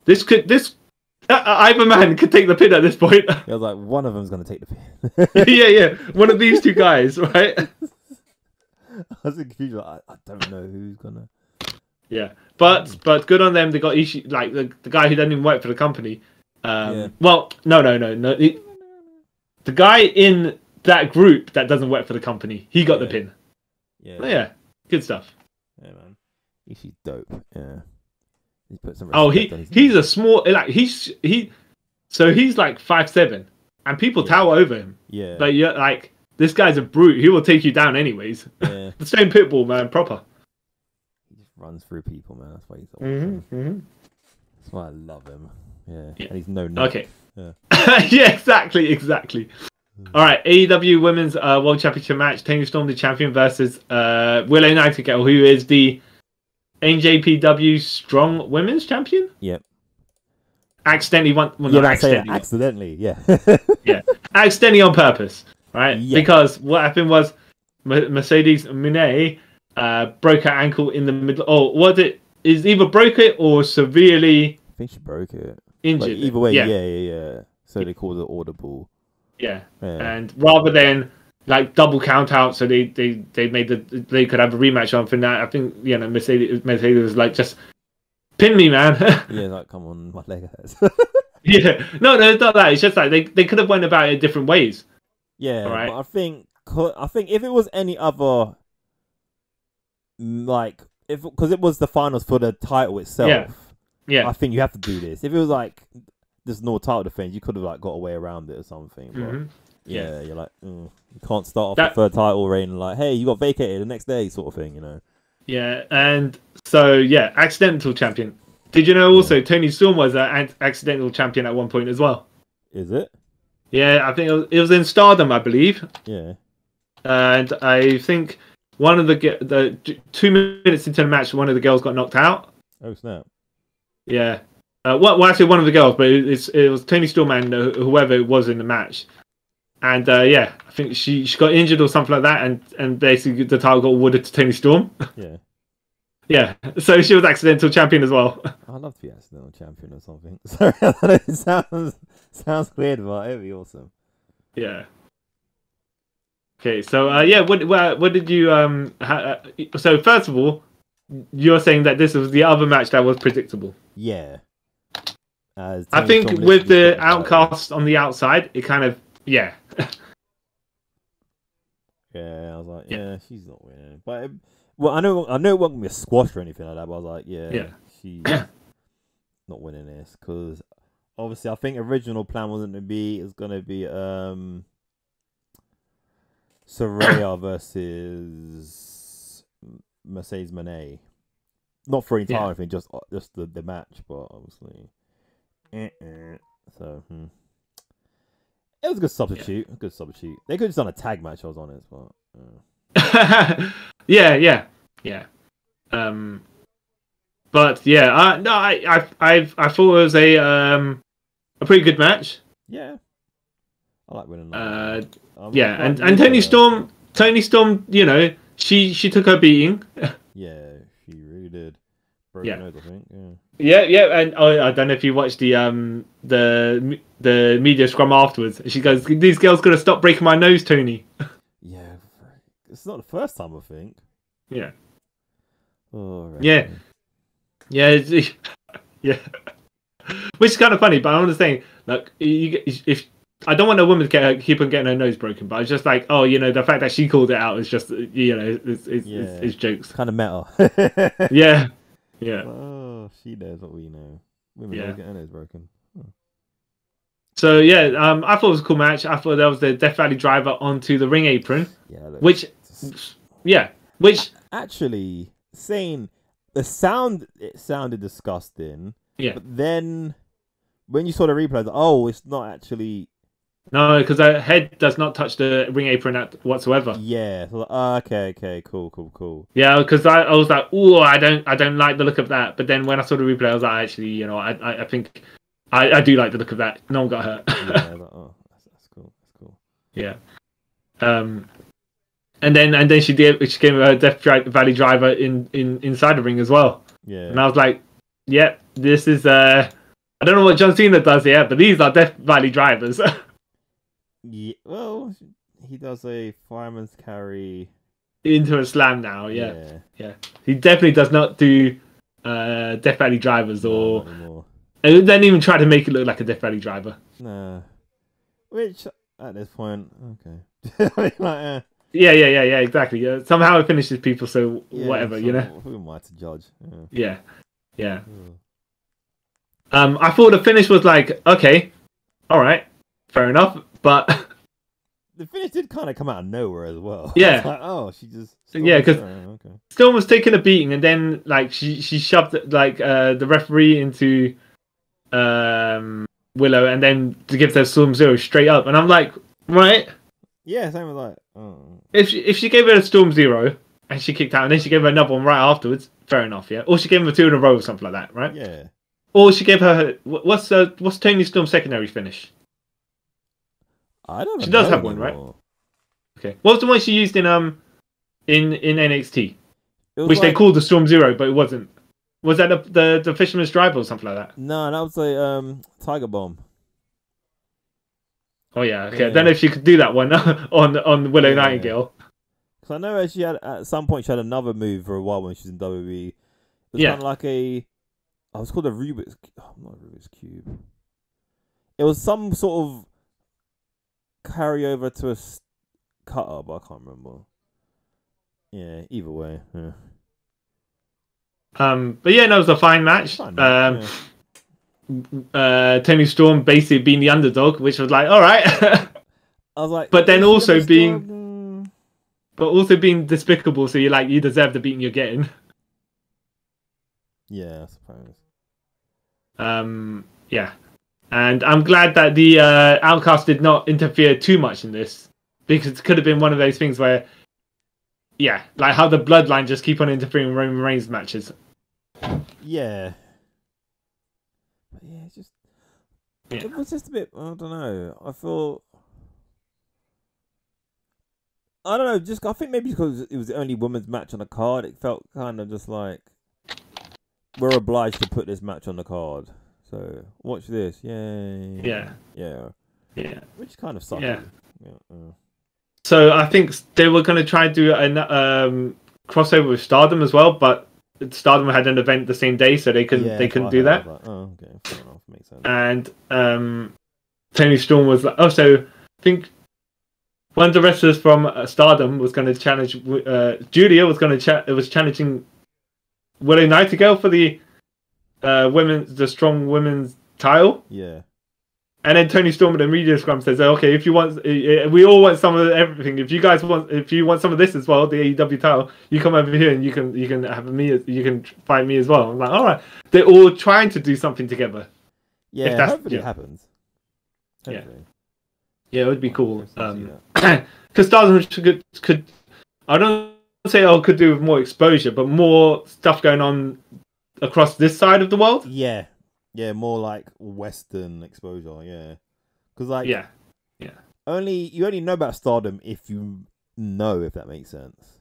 this either man could take the pin at this point. I was like, one of them's gonna take the pin. yeah, one of these two guys, right? I was confused. Like, I don't know who's gonna. Yeah, but good on them. They got Ishii, like the guy who doesn't even work for the company. Well, no. The guy in that group that doesn't work for the company, he got the pin. Yeah, good stuff. Yeah, man. Ishii's dope. Yeah. He put some. He's a small like he's like 5'7", and people tower over him. Yeah. Like this guy's a brute. He will take you down anyways. Yeah. The same Pitbull, man, proper. He just runs through people, man. That's why he's awesome. That's why I love him. Yeah. And he's no nut. Okay. Yeah. Yeah, exactly. All right, AEW Women's World Championship match. Toni Storm, the champion, versus Willow Nightingale, who is the NJPW Strong Women's Champion. Yep. Accidentally won. Well, not accidentally. Accidentally, yeah. Yeah. Accidentally on purpose, right? Yeah. Because what happened was Mercedes Moné broke her ankle in the middle. Oh, was it? Is either broke it or severely. I think she broke it. Injured. Like, either way, yeah. So they called it audible. Yeah. And rather than like double count out, so they made they could have a rematch on for that. I think Mercedes was like, just pin me, man. Yeah, like come on, my leg hurts. Yeah, no, it's not that. It's just like they could have went about it different ways. Yeah, right? But I think if it was any other, like because it was the finals for the title itself. Yeah, I think you have to do this. If it was like there's no title defense, you could have like got away around it or something. But yeah, you're like, you can't start off the third title reign like, hey, you got vacated the next day, sort of thing, Yeah, and so accidental champion. Did you know also Toni Storm was an accidental champion at one point as well? Is it? Yeah, I think it was in Stardom, I believe. Yeah. And I think one of the 2 minutes into the match, one of the girls got knocked out. Oh snap! Yeah. Well, actually, one of the girls, but it was Toni Storm and whoever it was in the match. And I think she got injured or something like that, and basically the title got awarded to Toni Storm. Yeah. Yeah, so she was accidental champion as well. I'd love to be accidental champion or something. Sorry, it sounds weird, but it'd be awesome. Yeah. Okay, so what did you so first of all, you're saying that this was the other match that was predictable. Yeah. I think with the Outcast on the outside, it kind of yeah. Yeah, I was like, she's not winning, but. Well, I know it wasn't gonna be a squash or anything like that, but I was like, she's not winning this because obviously I think original plan wasn't to be. It's gonna be Saraya versus Mercedes Moné, not for entire thing, just the match, but obviously, so It was a good substitute. A good substitute. They could have done a tag match. I was on it, but yeah. But yeah, no, I thought it was a pretty good match. Yeah, I like winning. Yeah, and Toni Storm, you know, she took her beating. Yeah, she really did. Broken nose, I think. Yeah, and I don't know if you watched the media scrum afterwards. She goes, "These girls gotta stop breaking my nose, Tony." Yeah, it's not the first time, I think. Yeah. Oh, right. Yeah. Yeah. Which is kind of funny, but I'm just saying, like, if I don't want a woman to keep on getting her nose broken, but it's just like, oh, you know, the fact that she called it out is just, you know, it's jokes. Kind of meta. Yeah. Oh, she knows what we know. Women always get their nose broken. So yeah, I thought it was a cool match. I thought that was the Death Valley Driver onto the ring apron. Yeah. Which actually, saying it sounded disgusting. Yeah. But then when you saw the replay, oh, it's not actually. No, because her head does not touch the ring apron whatsoever. Yeah. So okay, cool. Yeah, because I was like, oh, I don't like the look of that. But then when I saw the replay, I was like, actually, you know, I think I do like the look of that. No one got hurt. Yeah, like, that's cool. Yeah. And then she gave her Death Valley Driver inside the ring as well. Yeah. And I was like, yeah, this is I don't know what John Cena does here, but these are Death Valley Drivers. Yeah, well, he does a fireman's carry into a slam now. Yeah. He definitely does not do Death Valley Drivers or. And then even try to make it look like a Death Valley Driver. Nah. Which at this point, okay. Like, Yeah, exactly. Somehow it finishes people, so whatever, you know. Who am I to judge? Yeah. I thought the finish was like, okay, all right, fair enough, but the finish did kind of come out of nowhere as well. Yeah. Like, oh, she just because Storm was taking a beating, and then like she shoved like the referee into Willow, and then to give her Storm Zero straight up, and I'm like, right. Yeah, same with like. Oh. If she gave her a Storm Zero and she kicked out, and then she gave her another one right afterwards, fair enough, yeah. Or she gave her 2 in a row or something like that, right? Yeah. Or she gave her what's Toni Storm's secondary finish? I don't know. She does have one, right? Okay. What was the one she used in NXT? Which they called the Storm Zero, but it wasn't. Was that the Fisherman's Drive or something like that? No, that was a Tiger Bomb. Oh yeah, okay. I don't know if she could do that one on Willow Nightingale. Because I know she had at some point she had another move for a while when she was in WWE. It was kind of like it was called a Rubik's. Oh, not a Rubik's Cube. It was some sort of carryover to a cutter, but I can't remember. Yeah, either way. Yeah. But yeah, no, it was a fine match. Toni Storm basically being the underdog, which was like, all right. I was like, but then also being despicable. So you're like, you deserve the beating you're getting. Yeah, I suppose. Yeah, and I'm glad that the Outcast did not interfere too much in this, because it could have been one of those things where, yeah, like how the Bloodline just keep on interfering in Roman Reigns matches. Yeah. But yeah, it was just a bit. I don't know. I don't know. I think maybe because it was the only women's match on the card, it felt kind of just like we're obliged to put this match on the card. So watch this, yay! Yeah. Which kind of sucks. Yeah. So I think they were going to try and do a crossover with Stardom as well, but Stardom had an event the same day, so they couldn't do that. Like, oh, okay, fair enough, makes sense. And Toni Storm was like, so I think one of the wrestlers from Stardom was going to challenge. Julia was going to was challenging Willow Nightingale for the strong women's title. Yeah. And then Toni Storm in the media scrum says, "Okay, if you want, we all want some of everything. If you want some of this as well, the AEW title, you come over here and you can fight me as well." I'm like, all right, they're all trying to do something together. Yeah, hopefully it happens. Hopefully. Yeah, it would be cool. Interesting Because Stardom could I don't say could do with more exposure, but more stuff going on across this side of the world. Yeah, yeah, more like Western exposure. Yeah, because like Yeah. you only know about Stardom if you know, if that makes sense.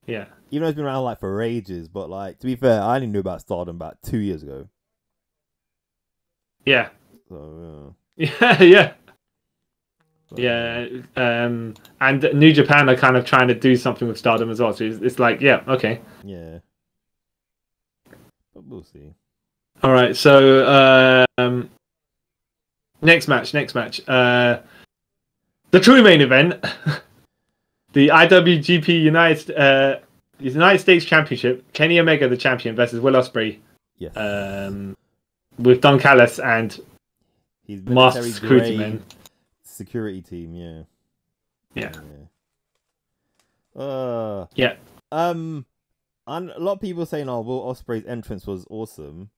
Yeah. Even though it's been around like for ages, but like to be fair, I only knew about Stardom about 2 years ago. Yeah. So Yeah. Yeah. but, Yeah. And New Japan are kind of trying to do something with Stardom as well. So it's like, yeah, okay. yeah, but we'll see. All right. So next match. The true main event, the IWGP United States Championship. Kenny Omega, the champion, versus Will Ospreay. Yes. With Don Callis and His Masked military Security grade Man. security team. Yeah. Yeah. Yeah. And a lot of people saying, "Oh, Will Ospreay's entrance was awesome,"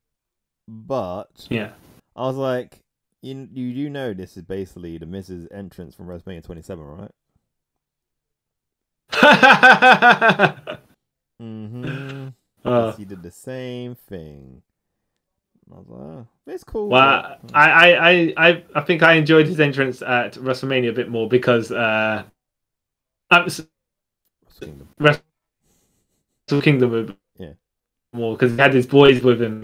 but yeah, I was like, you do know this is basically the Miz's entrance from WrestleMania 27, right? He did the same thing. I was like, oh, it's cool. Well, I think I enjoyed his entrance at WrestleMania a bit more because Wrestle Kingdom more because he had his boys with him.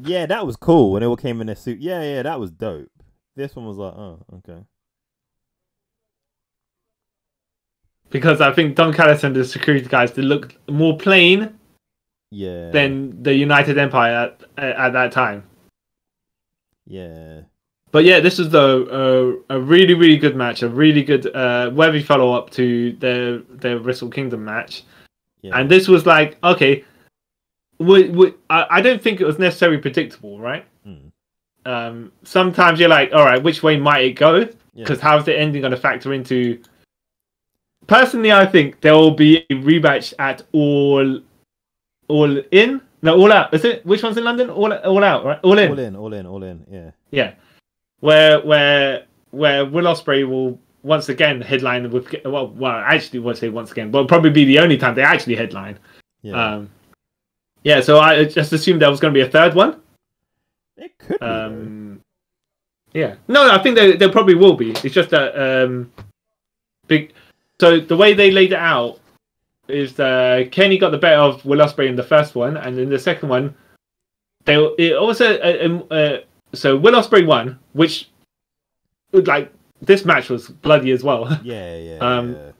Yeah, that was cool when they all came in their suit. Yeah, that was dope. This one was like, oh, okay. Because I think Don Callis and the security guys, they looked more plain than the United Empire at that time. Yeah. But yeah, this was a really, really good match. A really good worthy follow-up to their Wrestle Kingdom match. Yeah. And this was like, okay, I don't think it was necessarily predictable, right? Sometimes you're like, all right, which way might it go? Because how's the ending going to factor into... Personally, I think there will be a rematch at All In? No, All Out. Is it? Which one's in London? All Out, right? All In. All in. Yeah. Yeah. Where Will Ospreay will once again headline with... Well, actually, won't say once again, but probably be the only time they actually headline. Yeah. So I just assumed there was going to be a third one. It could be. Yeah. No, I think there probably will be. It's just that... big. So the way they laid it out is Kenny got the better of Will Ospreay in the first one, and in the second one, so Will Ospreay won, which like this match was bloody as well. Yeah.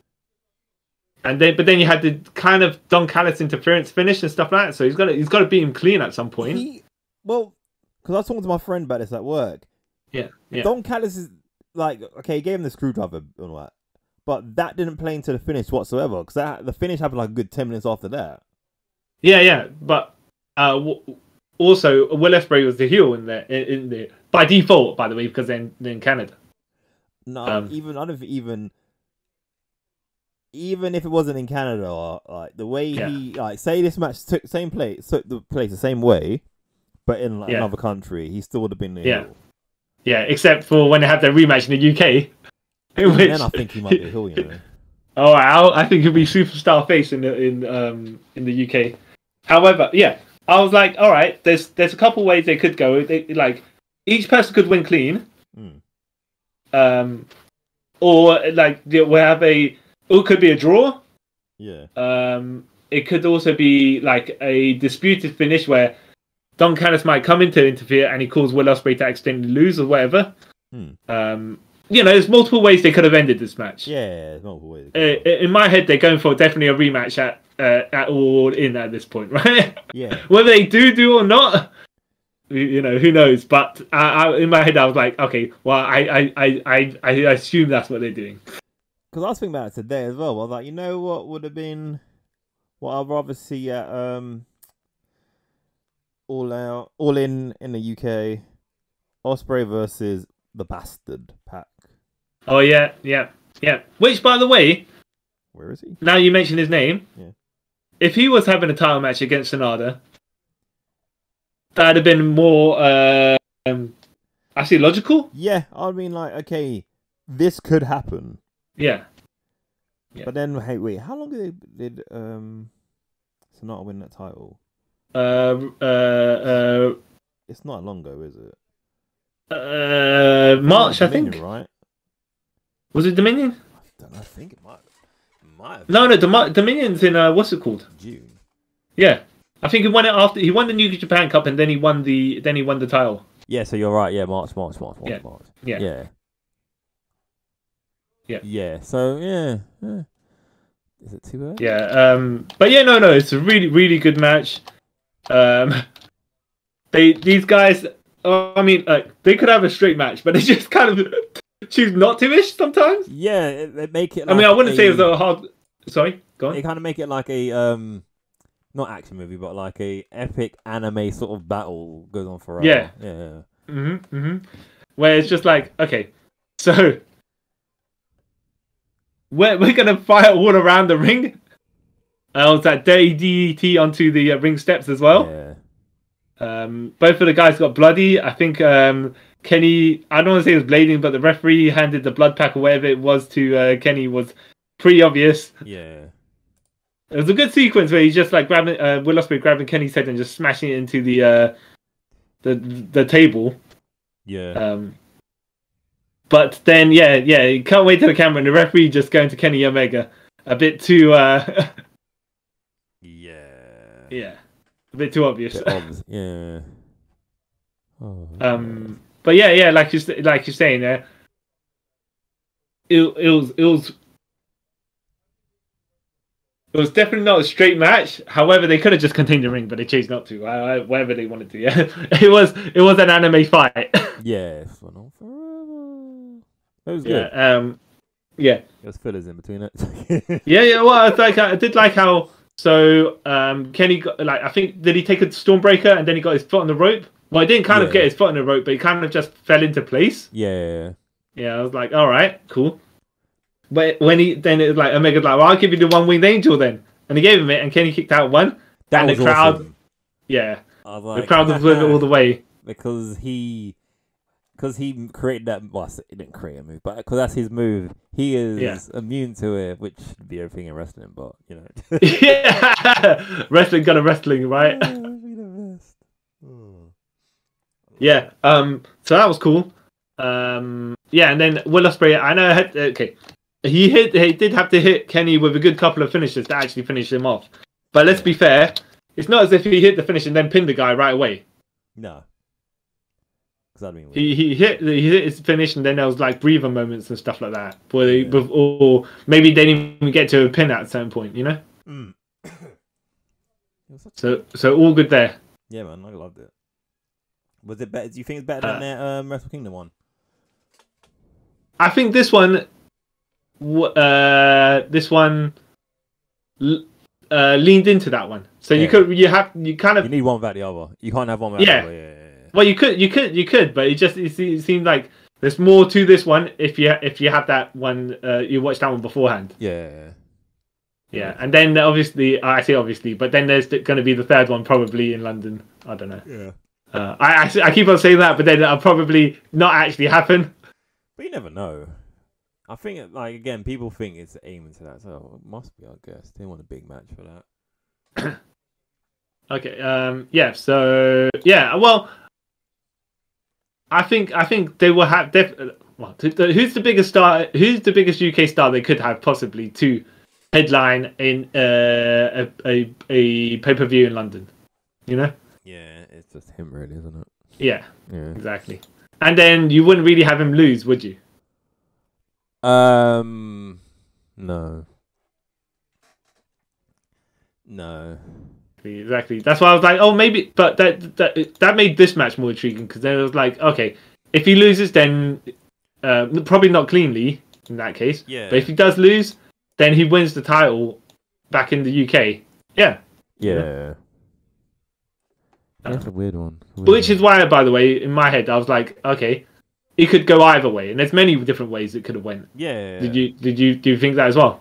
And then you had the kind of Don Callis interference finish and stuff like that. So he's got to beat him clean at some point. Because I was talking to my friend about this at work. Yeah. Don Callis is like, okay, he gave him the screwdriver and all that. But that didn't play into the finish whatsoever, because the finish happened like a good 10 minutes after that. Yeah. But also, Will Ospreay was the heel in there by default, by the way, because they're in Canada. No, I don't think even if it wasn't in Canada, or like the way he say this match took the place the same way, but in another country, he still would have been the heel. Yeah, except for when they had their rematch in the UK. Then I think he might be a heel, you know. Oh, I think he'll be superstar face in the UK. However, I was like, all right, there's a couple ways they could go. Like each person could win clean, or like we have it could be a draw. Yeah. It could also be like a disputed finish where Don Callis might come in to interfere and he calls Will Ospreay to accidentally lose or whatever. There's multiple ways they could have ended this match. Yeah, there's multiple ways. In my head, they're going for definitely a rematch at All In at this point, right? Yeah. Whether they do or not, who knows? But in my head, I was like, okay, well, I assume that's what they're doing. Because I was thinking about it today as well. I was like, you know what would have been what I'd rather see at All In the UK, Ospreay versus the Bastard Pack. Oh yeah. Which, by the way, where is he? Now you mention his name. Yeah. If he was having a title match against SANADA, that'd have been more actually logical. Yeah, I mean, like, okay, this could happen. Yeah. But then, hey, wait, how long did Sonata win that title? It's not long ago, is it? March, I Dominion, think. Right? Was it Dominion? I don't know. I think it might have. No, Dominion's in what's it called? June. Yeah, I think he won it after he won the New Japan Cup, and then he won the title. Yeah, so you're right. Yeah, March. Yeah. Yeah. So yeah. Is it too early? Yeah. But yeah, no, it's a really, really good match. These guys. I mean, they could have a straight match, but they just kind of choose not to ish sometimes. Yeah, they make it. Like I mean, I wouldn't say it was a hard. Sorry, go on. They kind of make it like a not action movie, but like a epic anime sort of battle goes on forever. Yeah. Where it's just like, okay, so we're gonna fire all around the ring. Was that dirty DDT onto the ring steps as well? Yeah. Both of the guys got bloody. I think Kenny, I don't want to say it was blading, but the referee handed the blood pack or whatever it was to Kenny was pretty obvious. Yeah. It was a good sequence where he's just like grabbing Will Ospreay grabbing Kenny's head and just smashing it into the table. Yeah. But then you can't wait to the camera and the referee just going to Kenny Omega a bit too yeah, a bit too obvious. Yeah. Oh, but yeah, like you're saying there, it was definitely not a straight match. However, they could have just contained the ring, but they chose not to. Whatever they wanted to. Yeah, it was an anime fight. Yeah, it went on forever. It was good. Yeah. There was fillers in between it. yeah. Well, I did like how. So Kenny got, like, I think, did he take a Stormbreaker and then he got his foot on the rope? Well, he didn't kind of get his foot on the rope, but he kind of just fell into place. Yeah. Yeah, I was like, all right, cool. But when then it was like Omega's like, well, I'll give you the one-winged angel then, and he gave him it, and Kenny kicked out one, That and was the crowd, awesome. Yeah, Like, the crowd was with it all the way because he created that. Well, he didn't create a move, but because that's his move, he is immune to it, which should be everything in wrestling. But you know, yeah, wrestling, right? Yeah. So that was cool. Yeah, and then Will Ospreay, I know. He did have to hit Kenny with a good couple of finishes to actually finish him off. But let's be fair, it's not as if he hit the finish and then pinned the guy right away. No. He hit his finish and then there was like breather moments and stuff like that. Or maybe they didn't even get to a pin at a certain point, you know? Mm. So all good there. Yeah, man, I loved it. Was it better? Do you think it's better than their Wrestle Kingdom one? I think this one leaned into that one. So you need one without the other. You can't have one without the other. Yeah. Well, you could, but it seemed like there's more to this one if you have that one. You watch that one beforehand. Yeah. And then obviously, I say obviously, but then there's going to be the third one probably in London. I don't know. Yeah. I keep on saying that, but then it'll probably not actually happen. But you never know. I think, like, again, people think it's aiming to that, so it must be, I guess. They want a big match for that. Okay. Yeah. So yeah. Well, I think they will have. Who's the biggest star? Who's the biggest UK star they could have possibly to headline in a pay-per-view in London? You know. Yeah, it's just him, really, isn't it? Yeah. Exactly. And then you wouldn't really have him lose, would you? No. Exactly. That's why I was like, oh, maybe, but that made this match more intriguing because then it was like, okay, if he loses, then probably not cleanly in that case. Yeah. But if he does lose, then he wins the title back in the UK. Yeah. Yeah. That's a weird one. Which is why, by the way, in my head, I was like, okay, it could go either way, and there's many different ways it could have went. Yeah. Do you think that as well?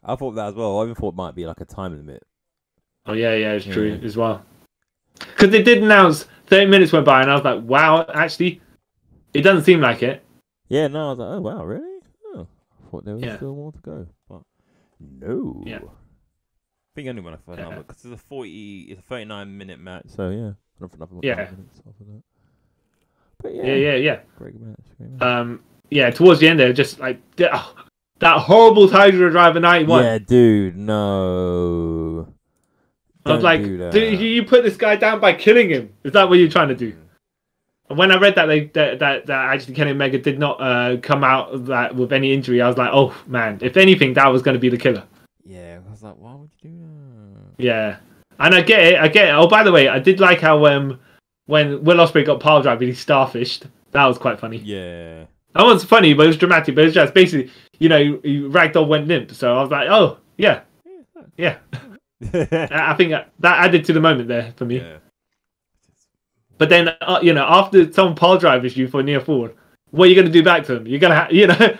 I thought that as well. I even thought it might be like a time limit. Oh yeah, it's true as well. Because they did announce 30 minutes went by, and I was like, wow, actually, It doesn't seem like it. Yeah, no, I was like, oh wow, really? Oh, I thought there was Yeah. still more to go, but no. Yeah. I think only when I found out because it's a 39-minute match, so yeah, nothing Yeah. minutes after that. But Yeah. Great match. Yeah. Towards the end, they're just like that horrible Tiger Driver 91. Yeah, dude, no. I was like, dude, you put this guy down by killing him. Is that what you're trying to do? And when I read that actually Kenny Omega did not come out of that with any injury, I was like, oh man, if anything, that was going to be the killer. Yeah, I was like, why would you do that? Yeah, and I get it. Oh, by the way, I did like how when Will Ospreay got pile drive, he starfished. That was quite funny. Yeah. That was funny, but it was dramatic. But it was just basically, he Ragdoll went limp. So I was like, oh yeah. I think that added to the moment there for me. Yeah. But then, after someone pile drives you for a near forward, what are you going to do back to them? You're going to,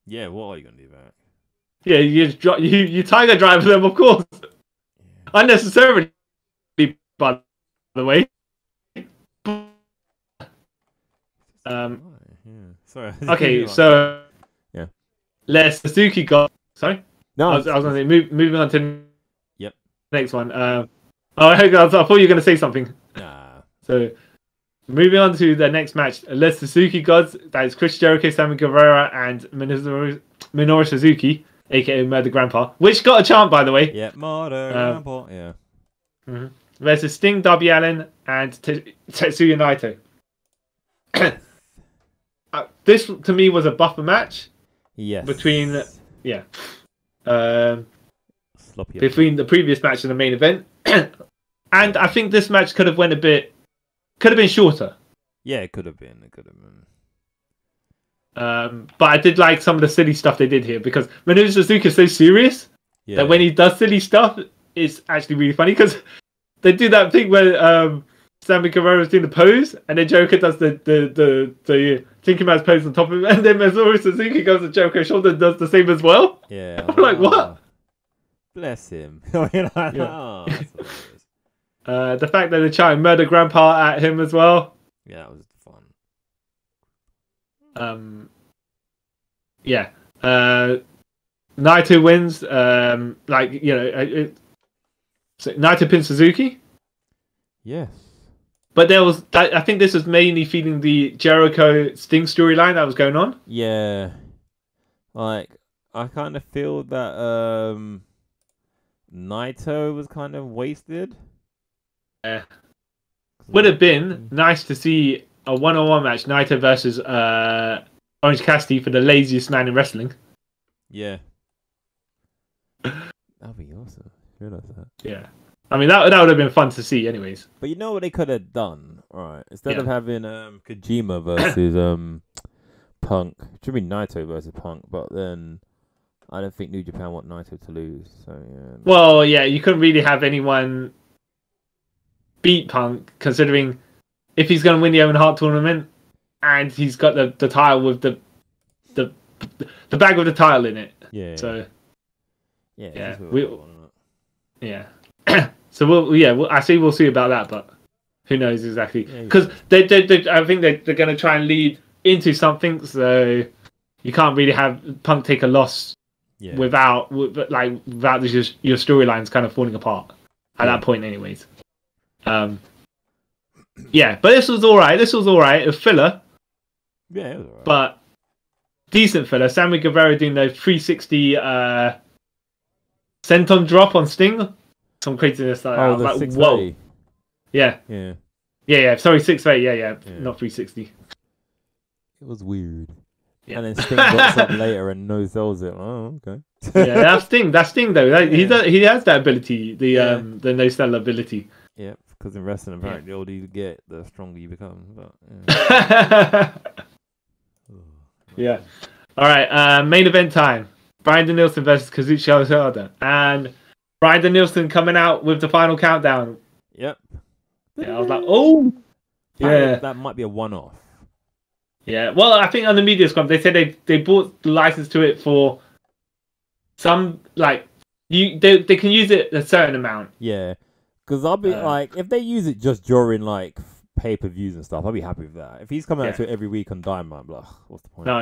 Yeah, what are you going to do back? Yeah, you Tiger drive them, of course. Yeah. Unnecessarily, by the way. Sorry. Okay, so yeah. Les Suzuki got. Sorry. No, I was going to say moving on to. Yep. Next one. I thought you were going to say something. Nah. So, moving on to the next match, Les Suzuki Gods. That is Chris Jericho, Sammy Guevara, and Minoru Suzuki, aka Murder Grandpa, which got a chant, by the way. Yeah, Murder Grandpa. Yeah. Mm-hmm. Versus Sting, Darby Allin, and Tetsuya Naito. This to me was a buffer match. Yes. Between Sloppy between the previous match and the main event, and I think this match could have been shorter. Yeah, it could have been. But I did like some of the silly stuff they did here because Minoru Suzuki is so serious that when he does silly stuff, it's actually really funny because they do that thing where Sammy Guevara is doing the pose and then Joker does the Tinker Man's pose on top of him, and then Minoru Suzuki goes to Joker's shoulder and does the same as well. Yeah, I'm like, what? Bless him. The fact that they're trying Murder Grandpa at him as well. Yeah, that was fun. Naito wins. Naito pins Suzuki. Yes. But I think this was mainly feeding the Jericho Sting storyline that was going on. Yeah. Like, I kind of feel that Naito was kind of wasted. Yeah. Would have been nice to see a one-on-one match, Naito versus Orange Cassidy for the laziest man in wrestling. Yeah. That'd be awesome. Realize that. Yeah. I mean, that would have been fun to see anyways. But you know what they could have done? Right. Instead of having Kojima versus Punk, it should be Naito versus Punk, but then I don't think New Japan want Naito to lose. So yeah. Well, yeah, you couldn't really have anyone beat Punk, considering if he's going to win the Owen Hart tournament and he's got the title with the bag with the title in it. Yeah. So yeah. So we'll see about that, but who knows exactly? Because I think they're going to try and lead into something, so you can't really have Punk take a loss without your storylines kind of falling apart at that point, anyways. But this was all right. It was filler. Yeah, it was all right. But decent filler. Sammy Guevara doing the 360 senton drop on Sting. Some craziness like that. I was like, whoa. Yeah. Sorry, 6-8. Yeah. Not 360. It was weird. Yeah. And then Sting got up later and no sells it. Oh, okay. Yeah, that's Sting. That's Sting though. He has that ability. The no sell ability. Yeah, because in wrestling, apparently, the older you get, the stronger you become. But, yeah. All right. Main event time. Bryan Danielson versus Kazuchika Okada, and Bryan Danielson coming out with the final countdown. Yep. Yeah, I was like, oh. Yeah. That might be a one-off. Yeah. Well, I think on the media scrum they said they bought the license to it for some they can use it a certain amount. Yeah. Because I'll be like, if they use it just during like pay-per-views and stuff, I'd be happy with that. If he's coming out to it every week on Dynamite, like, what's the point? No.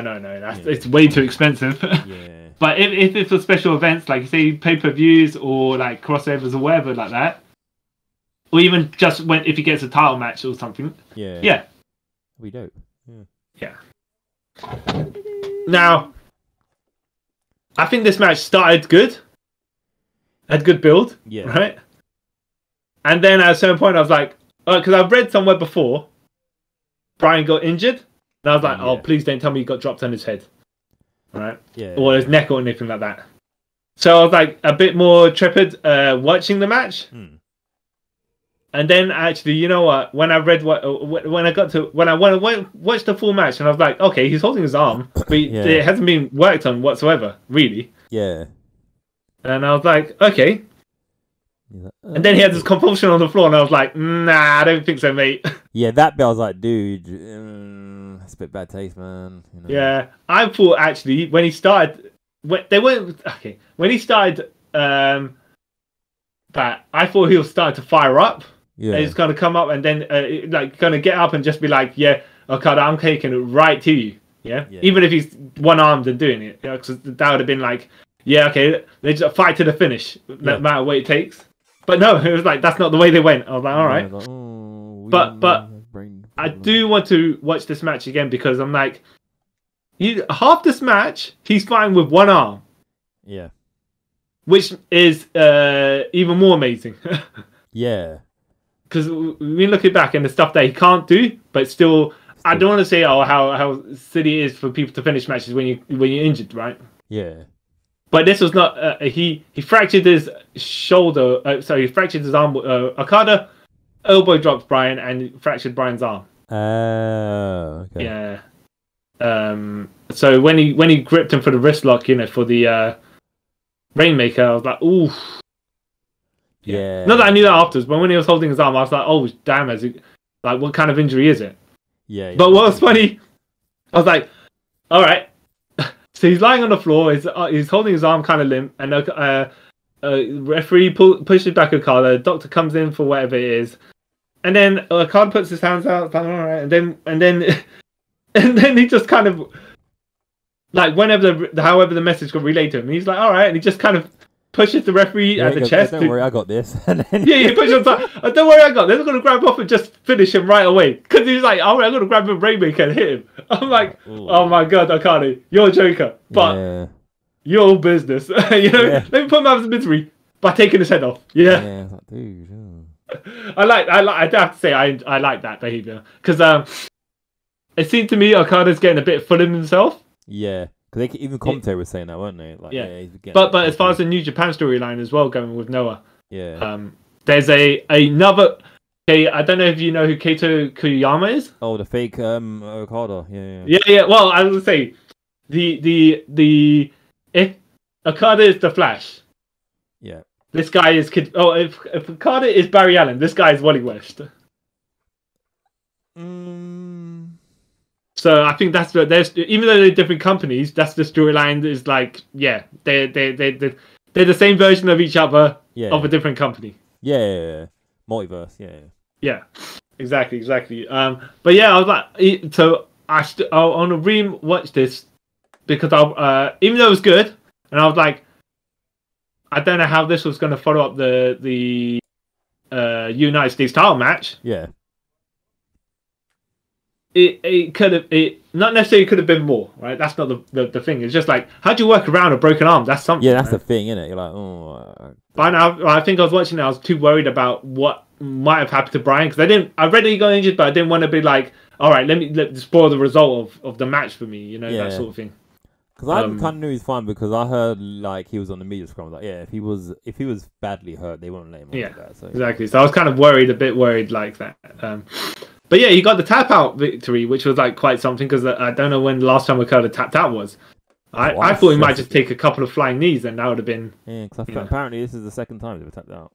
It's way too expensive. Yeah. But if it's for special events, like say pay-per-views or like crossovers or whatever like that, or even just if he gets a title match or something. Yeah. We dope. Yeah. Now, I think this match started good. Had good build. Yeah. Right. And then at a certain point, I was like, because I've read somewhere before, Bryan got injured, and I was like, oh, please don't tell me he got dropped on his head, right? Yeah. Or his neck or anything like that. So I was like a bit more trepid watching the match. And then actually, you know what? When I read when I watched the full match, and I was like, okay, he's holding his arm, but it hasn't been worked on whatsoever, really. Yeah. And I was like, okay. And then he had this compulsion on the floor, and I was like, nah, I don't think so, mate. Yeah, that bit I was like, dude, it's a bit bad taste, man. You know? Yeah, I thought actually when he started, when he started that, I thought he was starting to fire up. Yeah, and he's gonna come up and then gonna get up and just be like, yeah, Okada, I'm taking it right to you. Yeah, even if he's one-armed and doing it, because that would have been like, yeah, okay, they just fight to the finish, no matter what it takes. But no, it was like that's not the way they went. I was like, all right. But I do want to watch this match again because I'm like, half this match he's fighting with one arm. Yeah. Which is even more amazing. Yeah. Because we look back and the stuff that he can't do, but still, I don't want to say how silly it is for people to finish matches when you're injured, right? Yeah. But this was not. He fractured his shoulder. He fractured his arm. Okada elbow dropped Bryan and fractured Bryan's arm. Okay. Yeah. So when he gripped him for the wrist lock, for the Rainmaker, I was like, ooh. Yeah. Not that I knew that afterwards, but when he was holding his arm, I was like, oh damn! What kind of injury is it? Yeah. But what was funny, I was like, all right. So he's lying on the floor. He's holding his arm kind of limp, and referee pushes back Okada. Doctor comes in for whatever it is, and then Okada puts his hands out. Like, all right, and then he just kind of like however the message got relayed to him. He's like, all right, and he just kind of pushes the referee at the chest. Don't worry, I got this. And then... he pushes him back. Oh, don't worry, I got this. I'm gonna grab off and just finish him right away. Because he's like, all right, I'm gonna grab him Rainmaker and hit him. I'm like, oh my god, Okada, you're a joker, but your business. Let me put him out of his misery by taking his head off. Yeah. Like, dude. I have to say, I like that behavior because it seemed to me Okada's getting a bit full of himself. Yeah. Because even commentary was saying that, weren't they? Like, but as far as the New Japan storyline as well, going with Noah. Yeah. There's another. Okay, I don't know if you know who Kato Koyama is. Oh, the fake Okada. Yeah. Well, I was gonna say if Okada is the Flash. Yeah. This guy is if Okada is Barry Allen, this guy is Wally West. So I think that's even though they're different companies, that's the storyline. Is like, they're the same version of each other of a different company. Yeah. Multiverse. Yeah. Exactly. But yeah, I was like, so I want to re-watch this because even though it was good, and I was like, I don't know how this was going to follow up the United States title match. Yeah. It could have not necessarily could have been more, right? That's not the thing. It's just like, how do you work around a broken arm? That's something. Yeah, that's the thing, isn't it? You're like, oh. By now, I think I was watching it. I was too worried about what might have happened to Bryan because I read that he got injured, but I didn't want to be like, all right, let spoil the result of the match for me, that sort of thing. Because I kind of knew he was fine because I heard like he was on the media scrum. Like, if he was badly hurt, they wouldn't let him. Yeah, like that, so. Exactly. So I was kind of a bit worried like that. But yeah, he got the tap out victory, which was like quite something because I don't know when the last time Okada tapped out was. I thought he might just take a couple of flying knees and that would have been. Yeah, because apparently this is the second time they've tapped out.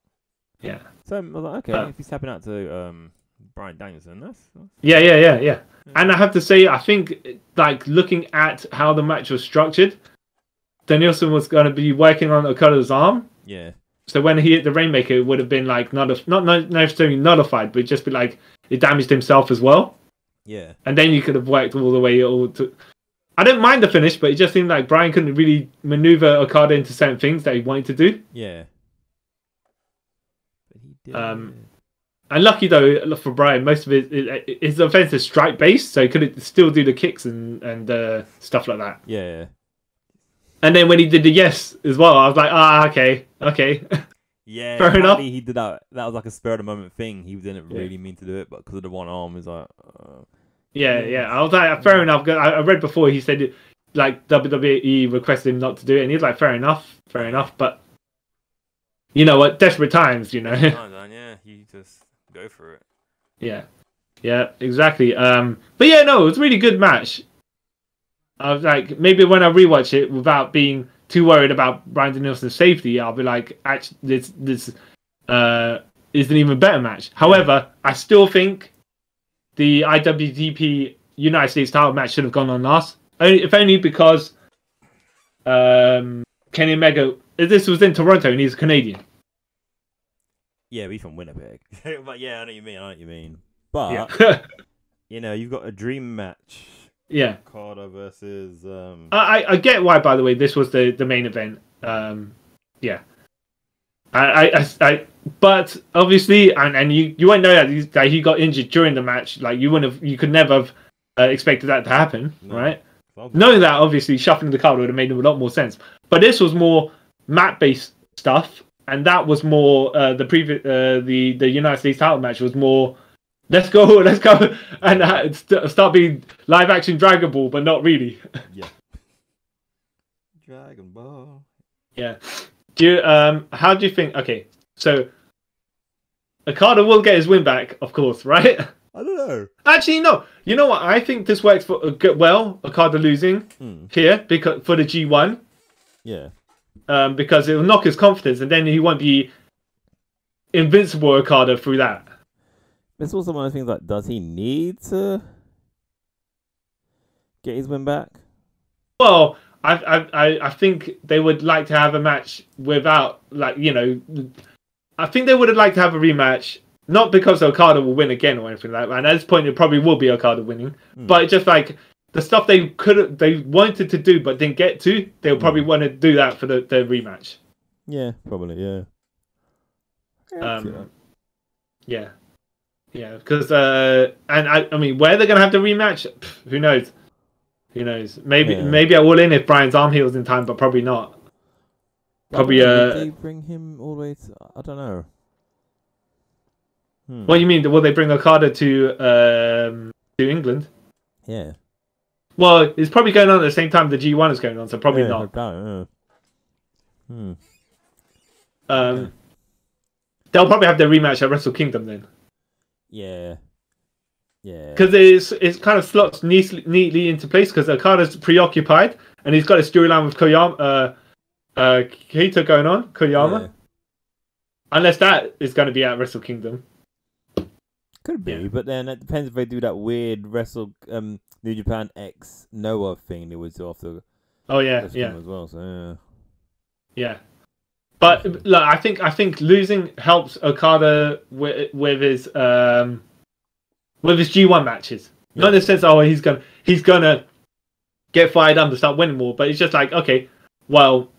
Yeah. So I was like, okay, if he's tapping out to Bryan Danielson, that's... Yeah. And I have to say, I think like looking at how the match was structured, Danielson was going to be working on Okada's arm. Yeah. So when he hit the Rainmaker, it would have been like not necessarily nullified, but just be like it damaged himself as well. Yeah. And then you could have worked all the way to. I don't mind the finish, but it just seemed like Bryan couldn't really maneuver Okada into certain things that he wanted to do. Yeah. But he did. And lucky though for Bryan, most of his offense is strike based, so he could still do the kicks and stuff like that. Yeah. And then when he did the yes as well, I was like, okay. Yeah, fair enough. He did that. That was like a spur of the moment thing. He didn't really mean to do it, but because of the one arm, he's like. Yeah. I was like, fair enough. I read before he said like WWE requested him not to do it, and he's like, fair enough. But you know what? Desperate times, you know. Yeah, you just go for it. Yeah, exactly. But yeah, no, it was a really good match. I was like, maybe when I rewatch it without being too worried about Bryan Danielson's safety, I'll be like, actually, this is an even better match. However, I still think the IWGP United States title match should have gone on last. If only because Kenny Omega, this was in Toronto and he's Canadian. Yeah, we from Winnipeg. But yeah, I know what you mean. But, you know, you've got a dream match. Yeah. Okada versus... I get why, by the way, this was the main event. Yeah. But obviously, and you won't know that he got injured during the match. Like you could never have expected that to happen, right? Knowing that, obviously, shuffling the card would have made a lot more sense. But this was more mat-based stuff, and that was more the previous the United States title match was more. Let's go, and start being live action Dragon Ball, but not really. Yeah. Dragon Ball. Yeah. How do you think? Okay, so Okada will get his win back, of course, right? I don't know. Actually, no. You know what? I think this works for Okada losing here because for the G1. Yeah. Because it will knock his confidence, and then he won't be invincible Okada through that. It's also one of the things like, does he need to get his win back? Well, I think they would like to have a match without, like, you know, I think they would have liked to have a rematch, not because Okada will win again or anything like that. And at this point, it probably will be Okada winning, but it's just like the stuff they wanted to do but didn't get to, they'll probably want to do that for the rematch. Yeah, probably. Yeah. Yeah, because and I mean, where they're gonna have the rematch, who knows? Maybe I will in if Bryan's arm heals in time, but probably not. Probably Did they bring him all the way to? I don't know. What do you mean? Will they bring Okada to England? Yeah. Well, it's probably going on at the same time the G1 is going on, so probably not. They'll probably have their rematch at Wrestle Kingdom then. Yeah. Because it's kind of slots neatly into place because Okada's preoccupied and he's got a storyline with Keita going on, Koyama. Yeah. Unless that is going to be at Wrestle Kingdom. Could be, but then it depends if they do that weird New Japan X Noah thing they would do after. Oh yeah, as well. So yeah. But look, I think losing helps Okada with his G1 matches. Yeah. Not in the sense, he's gonna get fired up and start winning more, but it's just like, okay, well,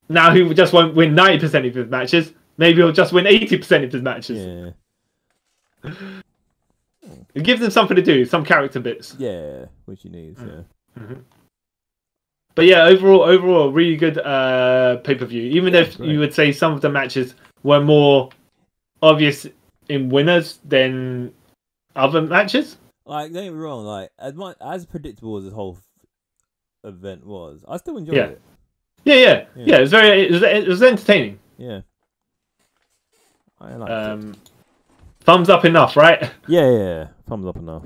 now he just won't win 90% of his matches. Maybe he'll just win 80% of his matches. Yeah. It gives him something to do, some character bits. Yeah, which he needs. Yeah. Mm-hmm. But yeah, overall, really good pay-per-view. Even if you would say some of the matches were more obvious in winners than other matches. Like, don't get me wrong, like as predictable as this whole event was, I still enjoyed it. Yeah. It was entertaining. Yeah. I liked it. Thumbs up enough, right? Yeah. Thumbs up enough.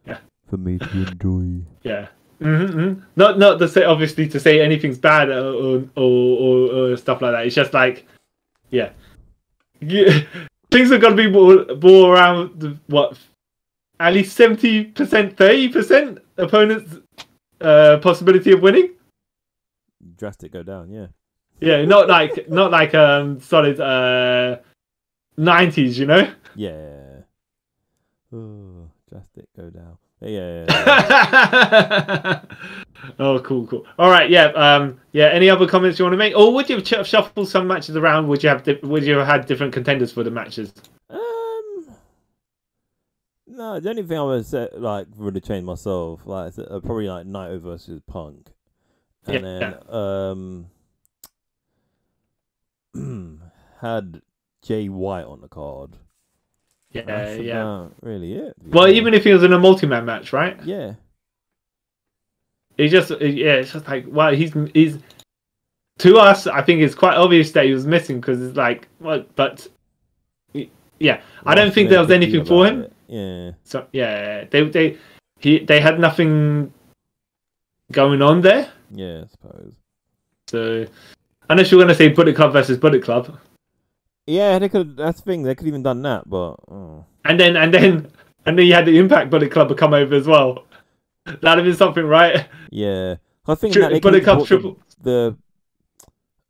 Yeah. For me to enjoy. Yeah. Mm-hmm. Not to say, obviously, to say anything's bad or stuff like that. It's just like, yeah. Things are gonna be more around at least 70%, 30% opponent's possibility of winning. Drastic go down, yeah. Yeah, not like solid 90s, you know? Yeah. Oh, just it go down. Oh, cool. All right, yeah. Any other comments you want to make, or would you have shuffled some matches around? Would you have had different contenders for the matches? No, the only thing I would say, like, really change myself, like, probably like Naito versus Punk, and then had Jay White on the card. That's about really it. Well, even if he was in a multi-man match, right? Yeah. It's just like, well, he's to us, I think it's quite obvious that he was missing because it's like, well, but yeah, I don't think there was anything for him. Yeah. So yeah, they had nothing going on there. Yeah, I suppose. So, unless you're gonna say Bullet Club versus Bullet Club. Yeah, they could. That's the thing. They could even done that, but. Oh. And then you had the Impact Bullet Club come over as well. That'd have been something, right? Yeah, I think that they Bullet Club triple.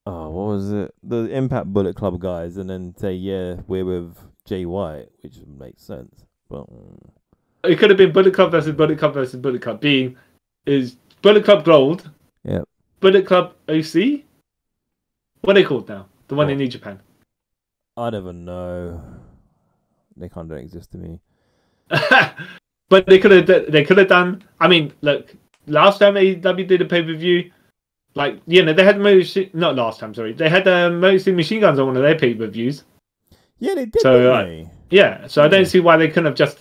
What was it? The Impact Bullet Club guys, and then say, yeah, we're with Jay White, which makes sense. But it could have been Bullet Club versus Bullet Club versus Bullet Club. Is Bullet Club Gold? Yeah. Bullet Club OC. What are they called now? The one in New Japan. I never know. They kind of don't exist to me. But they could have done. I mean, look, last time AEW did a pay-per-view, like, you know, they had not last time. Sorry, they had mostly Machine Guns on one of their pay-per-views. Yeah, they did. So yeah, so I don't see why they couldn't have just,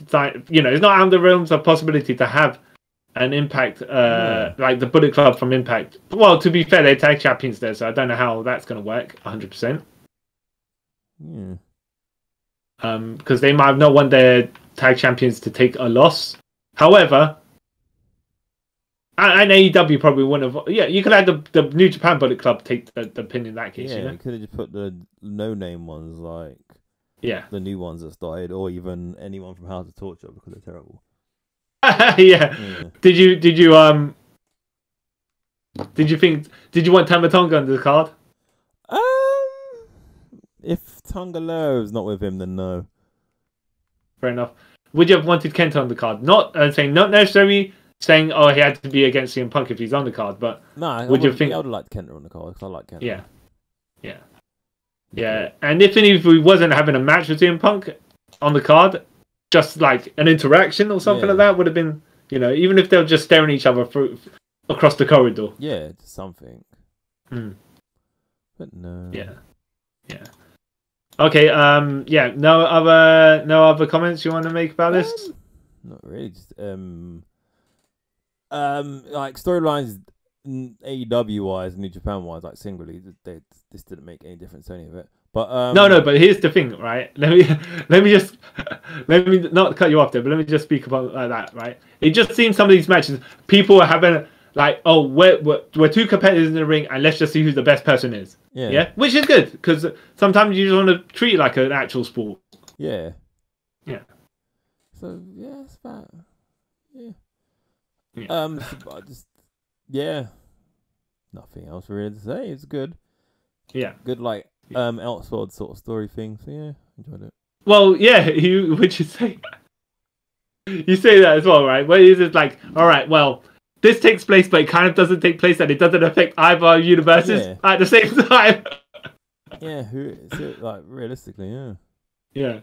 you know, it's not out of the realms of possibility to have an Impact, like the Bullet Club from Impact. Well, to be fair, they're tag champions there, so I don't know how that's going to work 100%. Yeah. Because they might not want their tag champions to take a loss. However, and AEW probably wouldn't have. Yeah, you could have the New Japan Bullet Club take the pin in that case. Yeah, you know? you could have just put the no-name ones, like the new ones that started, or even anyone from House of Torture because they're terrible. Yeah. Did you want Tama Tonga on the card? If Tonga Love's not with him, then no. Fair enough. Would you have wanted Kenta on the card? Not necessarily saying, oh, he had to be against CM Punk if he's on the card, but I would have liked Kenta on the card because I like Kenta. Yeah. And if he wasn't having a match with CM Punk on the card, just like an interaction or something like that would have been, you know, even if they were just staring at each other across the corridor. Yeah, something. But no. Yeah. Okay. No other comments you want to make about this? Not really. Just like storylines, AEW wise, New Japan wise, like singly, this didn't make any difference to any of it. But no. But here's the thing, right? Let me not cut you off there, but let me just speak about like that, right? It just seems some of these matches, people are having like, oh, we're two competitors in the ring, and let's just see who the best person is. Yeah, which is good because sometimes you just want to treat it like an actual sport. Yeah. So yeah, it's that. Nothing else really to say. It's good. Yeah. Good, like outside sort of story thing. So yeah, enjoyed it. Well, yeah, would you say? You say that as well, right? Where is it like, all right, well, this takes place, but it kind of doesn't take place, and it doesn't affect either universes at the same time. Yeah, who is it? Like realistically, yeah.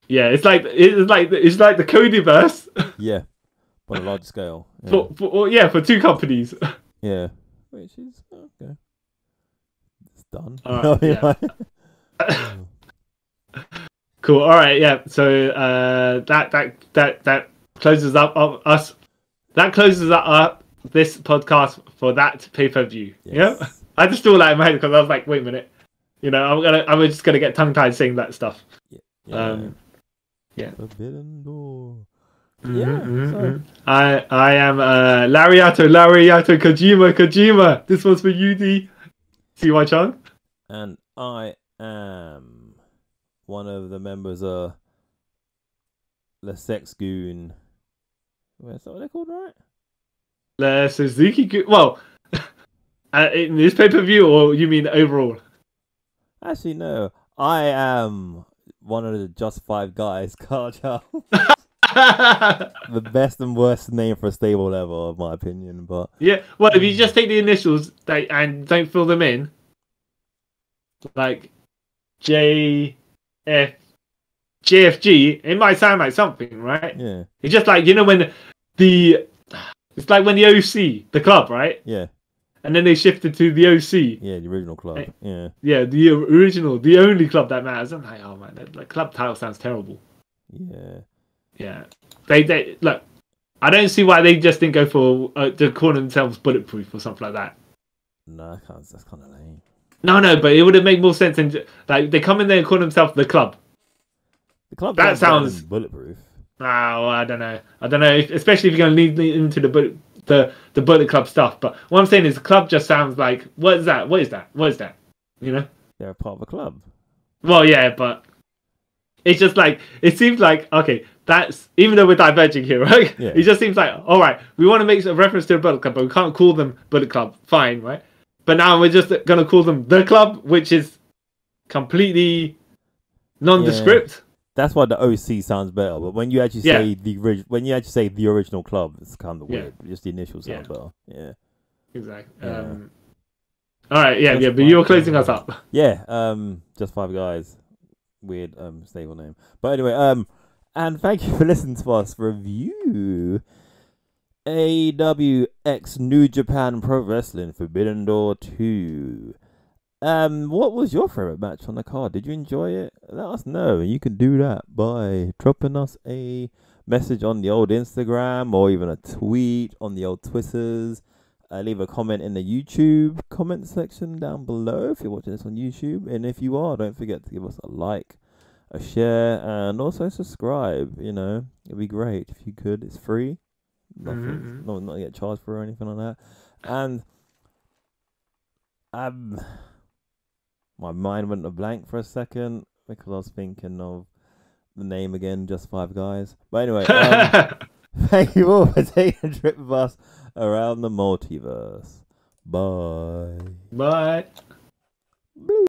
It's like the Codyverse. Yeah, on a large scale. Yeah. For two companies. Yeah, which is okay. It's done. Cool. All right. Yeah. So that closes up us. That closes up this podcast for that pay-per-view. Yes. Yeah. I just feel like in my head because I was like, wait a minute. You know, I'm just gonna get tongue-tied saying that stuff. Forbidden Door. I am Lariato Kojima. This one's for you, D. CY Chung. And I am one of the members of the Sex Goon. Is that what they're called, right? The Suzuki Goon. Well, In this pay-per-view, or you mean overall? Actually, no. I am one of the Just Five guys, Carl. The best and worst name for a stable ever, in my opinion. But yeah, well, if you just take the initials and don't fill them in, like JFGFG, it might sound like something, right? Yeah. It's just like, when it's like when the OC, the club, right? Yeah. And then they shifted to the OC. Yeah, the original club. Yeah. Yeah, the original, the only club that matters. I'm like, oh man, the club title sounds terrible. Yeah. Yeah. They look. I don't see why they just didn't go for to call themselves Bulletproof or something like that. No, that's kind of lame. No, but it would have made more sense. And like they come in there and call themselves the club. The club that sounds Bulletproof. Oh, I don't know. Especially if you're going to lead into the Bullet Club stuff. But what I'm saying is, the club just sounds like, what is that? What is that? You know? They're a part of a club. Well, yeah, but it's just like, it seems like, okay, that's, even though we're diverging here, right? Yeah. It just seems like, all right, we want to make a reference to the Bullet Club, but we can't call them Bullet Club. Fine, right? But now we're just going to call them the club, which is completely nondescript. Yeah. That's why the OC sounds better. But when you actually say the original club, it's kind of weird. Just the initials sound better. Yeah. Exactly. Yeah. All right. Yeah. But you're closing us up. Yeah. Just Five Guys. Weird stable name. But anyway. And thank you for listening to us review AEW X New Japan Pro Wrestling Forbidden Door 2. What was your favorite match on the card? Did you enjoy it? Let us know. You can do that by dropping us a message on the old Instagram or even a tweet on the old Twitters. Leave a comment in the YouTube comment section down below if you're watching this on YouTube. And if you are, don't forget to give us a like, a share, and also subscribe. It'd be great if you could. It's free. Nothing, not get charged for or anything like that. And my mind went a blank for a second because I was thinking of the name again, Just Five Guys. But anyway, thank you all for taking a trip with us around the multiverse. Bye. Bye.